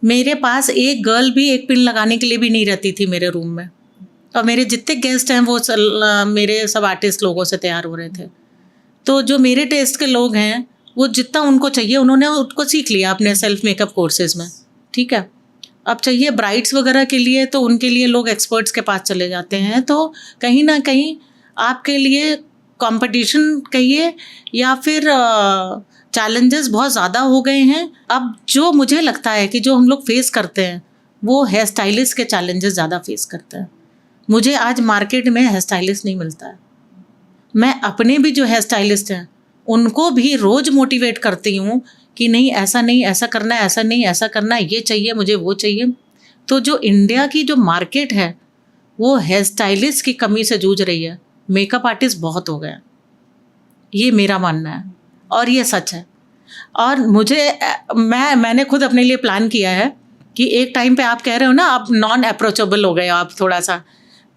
मेरे पास एक गर्ल भी एक पिन लगाने के लिए भी नहीं रहती थी मेरे रूम में, और मेरे जितने गेस्ट हैं वो मेरे सब आर्टिस्ट लोगों से तैयार हो रहे थे। तो जो मेरे टेस्ट के लोग हैं वो जितना उनको चाहिए उन्होंने उसको सीख लिया अपने सेल्फ मेकअप कोर्सेज में, ठीक है। अब चाहिए ब्राइड्स वगैरह के लिए, तो उनके लिए लोग एक्सपर्ट्स के पास चले जाते हैं। तो कहीं ना कहीं आपके लिए कंपटीशन कहिए या फिर चैलेंजेस बहुत ज़्यादा हो गए हैं। अब जो मुझे लगता है कि जो हम लोग फेस करते हैं वो हेयर स्टाइलिस्ट के चैलेंजेस ज़्यादा फेस करते हैं। मुझे आज मार्केट में हेयर स्टाइलिस्ट नहीं मिलता है। मैं अपने भी जो हेयर स्टाइलिस्ट हैं उनको भी रोज़ मोटिवेट करती हूँ कि नहीं ऐसा नहीं, ऐसा करना है, ऐसा नहीं ऐसा करना है, ये चाहिए मुझे, वो चाहिए। तो जो इंडिया की जो मार्केट है वो हेयर स्टाइलिस्ट की कमी से जूझ रही है। मेकअप आर्टिस्ट बहुत हो गए, ये मेरा मानना है और ये सच है। और मैंने खुद अपने लिए प्लान किया है कि एक टाइम पे आप कह रहे हो ना आप नॉन अप्रोचेबल हो गए हो आप थोड़ा सा,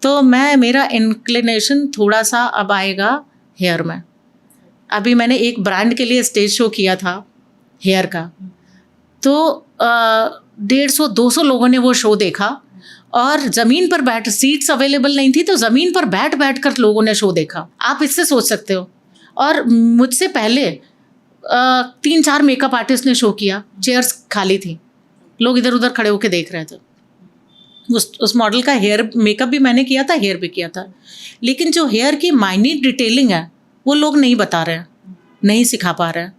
तो मेरा इंक्लिनेशन थोड़ा सा अब आएगा हेयर में। अभी मैंने एक ब्रांड के लिए स्टेज शो किया था हेयर का, तो 150-200 लोगों ने वो शो देखा, और ज़मीन पर बैठ, सीट्स अवेलेबल नहीं थी तो ज़मीन पर बैठ कर लोगों ने शो देखा। आप इससे सोच सकते हो। और मुझसे पहले 3-4 मेकअप आर्टिस्ट ने शो किया, चेयर्स खाली थी, लोग इधर उधर खड़े होकर देख रहे थे। उस मॉडल का हेयर मेकअप भी मैंने किया था, हेयर भी किया था, लेकिन जो हेयर की माइन्यूट डिटेलिंग है वो लोग नहीं बता रहे हैं, नहीं सिखा पा रहे हैं।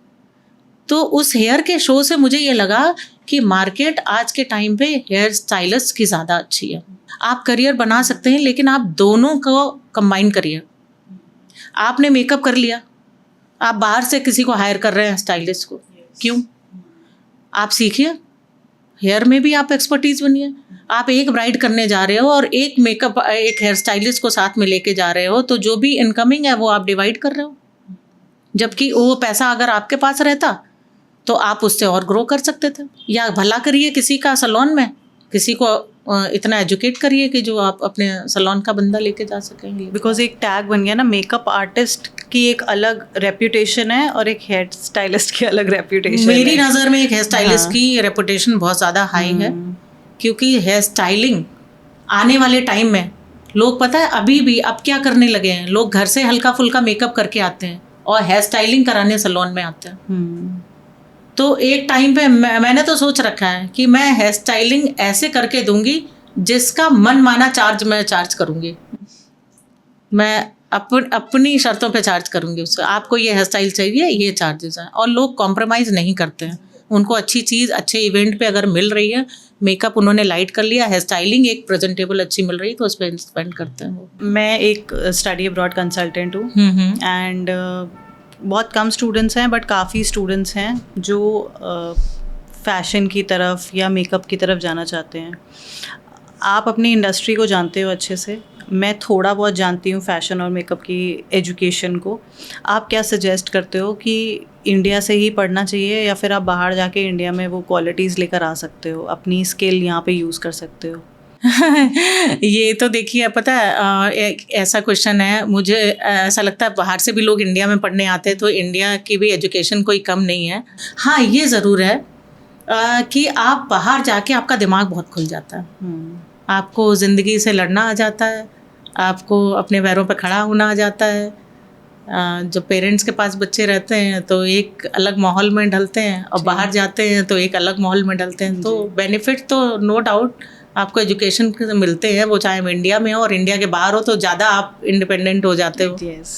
तो उस हेयर के शो से मुझे ये लगा कि मार्केट आज के टाइम पे हेयर स्टाइलिस्ट की ज़्यादा अच्छी है। आप करियर बना सकते हैं, लेकिन आप दोनों को कंबाइन करिए। आपने मेकअप कर लिया, आप बाहर से किसी को हायर कर रहे हैं स्टाइलिस्ट को, क्यों? आप सीखिए, हेयर में भी आप एक्सपर्टीज़ बनिए। आप एक ब्राइड करने जा रहे हो और एक हेयर स्टाइलिस्ट को साथ में लेके जा रहे हो, तो जो भी इनकमिंग है वो आप डिवाइड कर रहे हो। जबकि वो पैसा अगर आपके पास रहता तो आप उससे और ग्रो कर सकते थे। या भला करिए किसी का सैलून में, किसी को इतना एजुकेट करिए कि जो आप अपने सैलून का बंदा लेके जा सकेंगे। बिकॉज एक टैग बन गया ना, मेकअप आर्टिस्ट की एक अलग रेप्यूटेशन है और एक हेयर स्टाइलिस्ट की अलग रेप्यूटेशन। मेरी नज़र में एक हेयर स्टाइलिस्ट की रेपुटेशन बहुत ज़्यादा हाई है, क्योंकि हेयर स्टाइलिंग आने वाले टाइम में लोग, पता है अभी भी अब क्या करने लगे हैं, लोग घर से हल्का फुल्का मेकअप करके आते हैं और हेयर स्टाइलिंग कराने सैलून में आते हैं। तो एक टाइम पे मैंने तो सोच रखा है कि मैं हेयर स्टाइलिंग ऐसे करके दूंगी जिसका मन माना चार्ज मैं चार्ज करूंगी। मैं अपनी शर्तों पे चार्ज करूंगी उससे। आपको ये हेयर स्टाइल चाहिए, ये चार्जेस हैं, और लोग कॉम्प्रोमाइज़ नहीं करते हैं। उनको अच्छी चीज़ अच्छे इवेंट पे अगर मिल रही है, मेकअप उन्होंने लाइट कर लिया, हेयर स्टाइलिंग एक प्रेजेंटेबल अच्छी मिल रही, तो उस पर स्पेंड करते हैं वो। मैं एक स्टडी अब्रॉड कंसल्टेंट हूँ, एंड बहुत कम स्टूडेंट्स हैं बट काफ़ी स्टूडेंट्स हैं जो फैशन की तरफ या मेकअप की तरफ जाना चाहते हैं। आप अपनी इंडस्ट्री को जानते हो अच्छे से, मैं थोड़ा बहुत जानती हूँ फैशन और मेकअप की एजुकेशन को। आप क्या सजेस्ट करते हो कि इंडिया से ही पढ़ना चाहिए या फिर आप बाहर जाके इंडिया में वो क्वालिटीज़ लेकर आ सकते हो, अपनी स्किल यहाँ पे यूज़ कर सकते हो? ये तो देखिए, पता है एक ऐसा क्वेश्चन है, मुझे ऐसा लगता है बाहर से भी लोग इंडिया में पढ़ने आते हैं, तो इंडिया की भी एजुकेशन कोई कम नहीं है। हाँ, ये ज़रूर है कि आप बाहर जाके आपका दिमाग बहुत खुल जाता है, आपको ज़िंदगी से लड़ना आ जाता है, आपको अपने पैरों पर खड़ा होना आ जाता है। जब पेरेंट्स के पास बच्चे रहते हैं तो एक अलग माहौल में ढलते हैं और बाहर जाते हैं तो एक अलग माहौल में ढलते हैं। तो बेनिफिट तो नो डाउट आपको एजुकेशन के मिलते हैं, वो चाहे इंडिया में हो और इंडिया के बाहर हो, तो ज़्यादा आप इंडिपेंडेंट हो जाते हो। यस,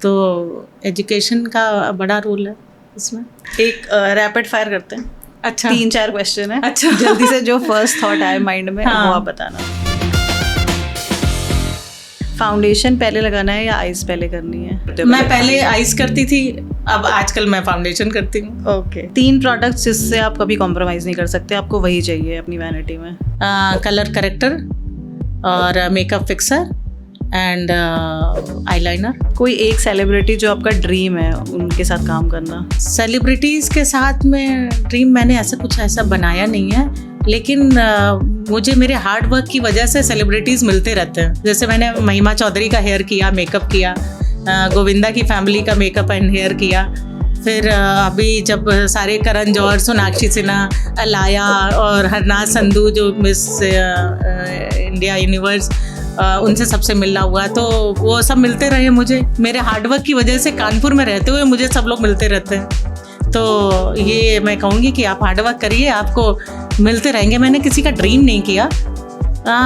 तो एजुकेशन का बड़ा रोल है इसमें। एक रैपिड फायर करते हैं। अच्छा, 3-4 क्वेश्चन है। अच्छा। जल्दी से जो फर्स्ट थॉट आए माइंड में हाँ। वो आप बताना। फाउंडेशन पहले लगाना है या आईज पहले करनी है? मैं पहले आइस करती थी, अब आजकल मैं फाउंडेशन करती हूँ। ओके। 3 प्रोडक्ट्स जिससे आप कभी कॉम्प्रोमाइज़ नहीं कर सकते, आपको वही चाहिए अपनी वैनिटी में? कलर करेक्टर और मेकअप फिक्सर एंड आईलाइनर। कोई एक सेलिब्रिटी जो आपका ड्रीम है उनके साथ काम करना? सेलिब्रिटीज़ के साथ में ड्रीम मैंने ऐसा बनाया नहीं है, लेकिन मुझे मेरे हार्ड वर्क की वजह से सेलिब्रिटीज़ मिलते रहते हैं। जैसे मैंने महिमा चौधरी का हेयर किया, मेकअप किया, गोविंदा की फैमिली का मेकअप एंड हेयर किया, फिर अभी जब सारे करण जौहर, सोनाक्षी सिन्हा, अलाया और हरनाज संधू जो मिस इंडिया यूनिवर्स, उनसे सबसे मिलना हुआ, तो वो सब मिलते रहे मुझे। मेरे हार्डवर्क की वजह से कानपुर में रहते हुए मुझे सब लोग मिलते रहते हैं। तो ये मैं कहूँगी कि आप हार्डवर्क करिए, आपको मिलते रहेंगे। मैंने किसी का ड्रीम नहीं किया,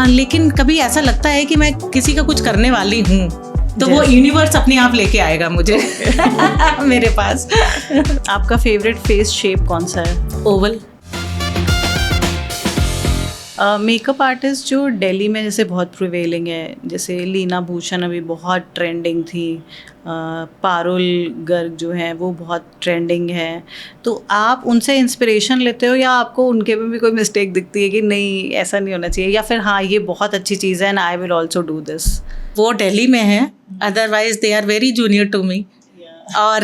लेकिन कभी ऐसा लगता है कि मैं किसी का कुछ करने वाली हूँ, तो वो यूनिवर्स अपने आप लेके आएगा मुझे मेरे पास। आपका फेवरेट फेस शेप कौन सा है? ओवल। मेकअप आर्टिस्ट जो दिल्ली में जैसे बहुत प्रिवेलिंग है, जैसे लीना भूषण अभी बहुत ट्रेंडिंग थी, पारुल गर्ग जो है वो बहुत ट्रेंडिंग है, तो आप उनसे इंस्पिरेशन लेते हो या आपको उनके में भी कोई मिस्टेक दिखती है कि नहीं ऐसा नहीं होना चाहिए, या फिर हाँ ये बहुत अच्छी चीज़ है and I will also do this? वो दिल्ली में है, otherwise they are very junior to me. और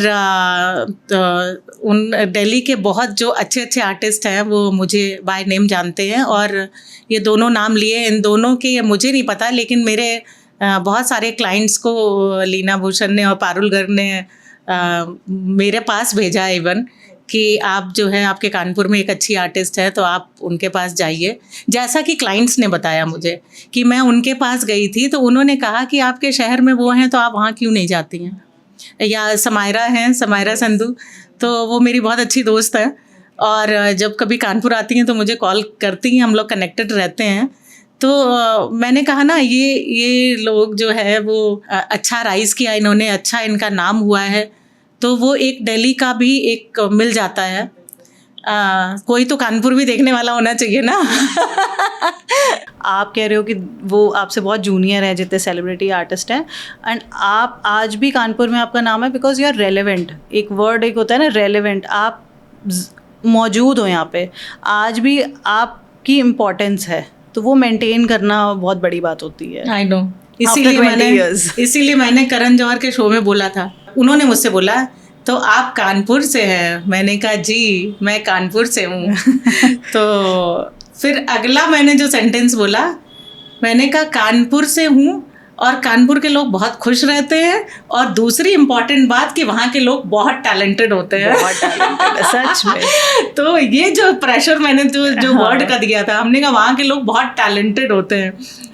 उन दिल्ली के बहुत जो अच्छे अच्छे आर्टिस्ट हैं वो मुझे बाय नेम जानते हैं, और ये दोनों नाम लिए, इन दोनों के मुझे नहीं पता, लेकिन मेरे बहुत सारे क्लाइंट्स को लीना भूषण ने और पारुल गर्ग ने मेरे पास भेजा इवन कि आप जो है आपके कानपुर में एक अच्छी आर्टिस्ट है तो आप उनके पास जाइए। जैसा कि क्लाइंट्स ने बताया मुझे कि मैं उनके पास गई थी तो उन्होंने कहा कि आपके शहर में वो हैं तो आप वहाँ क्यों नहीं जाती हैं। या समायरा हैं, समायरा संधू, तो वो मेरी बहुत अच्छी दोस्त है और जब कभी कानपुर आती हैं तो मुझे कॉल करती हैं, हम लोग कनेक्टेड रहते हैं। तो मैंने कहा ना ये लोग जो है वो अच्छा राइज़ किया इन्होंने, अच्छा इनका नाम हुआ है, तो वो एक दिल्ली का भी एक मिल जाता है। कोई तो कानपुर भी देखने वाला होना चाहिए ना। आप कह रहे हो कि वो आपसे बहुत जूनियर है जितने सेलिब्रिटी आर्टिस्ट हैं, एंड आप आज भी कानपुर में आपका नाम है बिकॉज यू आर रेलेवेंट। एक वर्ड एक होता है ना रेलेवेंट, आप मौजूद हो यहाँ पे, आज भी आपकी इम्पोर्टेंस है, तो वो मेंटेन करना बहुत बड़ी बात होती है। आई नो, इसीलिए मैंने करण जौहर के शो में बोला था, उन्होंने मुझसे बोला तो आप कानपुर से हैं, मैंने कहा जी मैं कानपुर से हूँ। तो फिर अगला मैंने जो सेंटेंस बोला, मैंने कहा कानपुर से हूँ और कानपुर के लोग बहुत खुश रहते हैं, और दूसरी इम्पॉर्टेंट बात कि वहाँ के लोग बहुत टैलेंटेड होते हैं। बहुत टैलेंटेड है सच में। तो ये जो प्रेशर मैंने जो वर्ड का दिया था, हमने कहा वहाँ के लोग बहुत टैलेंटेड होते हैं,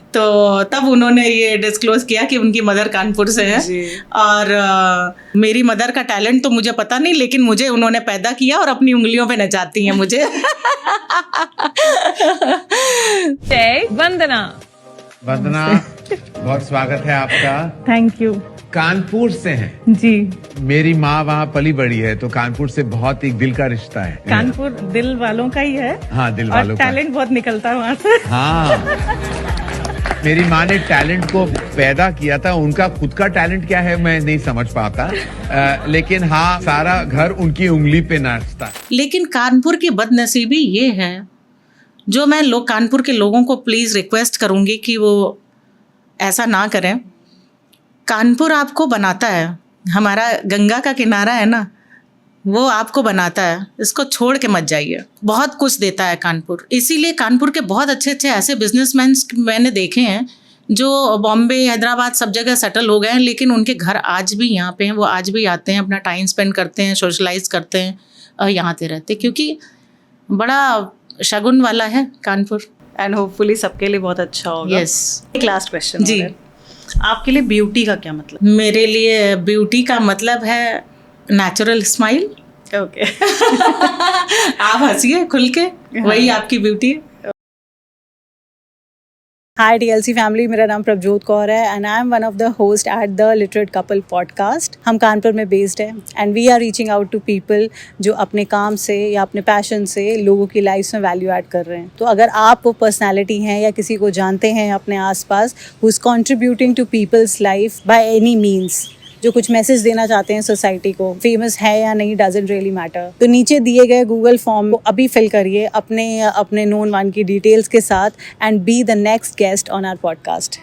तो तब उन्होंने ये डिस्क्लोज किया कि उनकी मदर कानपुर से है। और मेरी मदर का टैलेंट तो मुझे पता नहीं, लेकिन मुझे उन्होंने पैदा किया और अपनी उंगलियों पे नचाती हैं मुझे। वंदना, वंदना बहुत स्वागत है आपका। Thank you. कानपुर से हैं जी, मेरी माँ वहाँ पली बड़ी है, तो कानपुर से बहुत एक दिल का रिश्ता है। कानपुर दिल वालों का ही है। हाँ, दिल और वालों का। टैलेंट बहुत निकलता है वहाँ से। हाँ, मेरी माँ ने टैलेंट को पैदा किया था, उनका खुद का टैलेंट क्या है मैं नहीं समझ पाता, लेकिन हाँ सारा घर उनकी उंगली पे नाचता। लेकिन कानपुर की बदनसीबी ये है, जो मैं कानपुर के लोगों को प्लीज़ रिक्वेस्ट करूँगी कि वो ऐसा ना करें। कानपुर आपको बनाता है, हमारा गंगा का किनारा है ना, वो आपको बनाता है, इसको छोड़ के मत जाइए। बहुत कुछ देता है कानपुर, इसीलिए कानपुर के बहुत अच्छे अच्छे ऐसे बिजनेसमैन मैंने देखे हैं जो बॉम्बे, हैदराबाद सब जगह सेटल हो गए हैं, लेकिन उनके घर आज भी यहाँ पे हैं। वो आज भी आते हैं, अपना टाइम स्पेंड करते हैं, सोशलाइज करते हैं और यहाँ पे रहते हैं, क्योंकि बड़ा शगुन वाला है कानपुर। एंड होपफुली सबके लिए बहुत अच्छा होगा। यस। एक लास्ट क्वेश्चन जी। आपके लिए ब्यूटी का क्या मतलब? मेरे लिए ब्यूटी का मतलब है नेचुरल स्माइल। ओके आप हंसिए खुल के, वही आपकी ब्यूटी है। हाय TLC फैमिली, मेरा नाम प्रभजोत कौर है and I am one of the host at the literate couple podcast. हम कानपुर में बेस्ड है and we are reaching out to people जो अपने काम से या अपने पैशन से लोगों की लाइफ में वैल्यू ऐड कर रहे हैं। तो अगर आप वो पर्सनैलिटी हैं या किसी को जानते हैं अपने आसपास who is contributing to people's life by any means, जो कुछ मैसेज देना चाहते हैं सोसाइटी को, फेमस है या नहीं डजंट रियली मैटर, तो नीचे दिए गए गूगल फॉर्म को अभी फिल करिए अपने नोन वन की डिटेल्स के साथ and be the next guest on our podcast.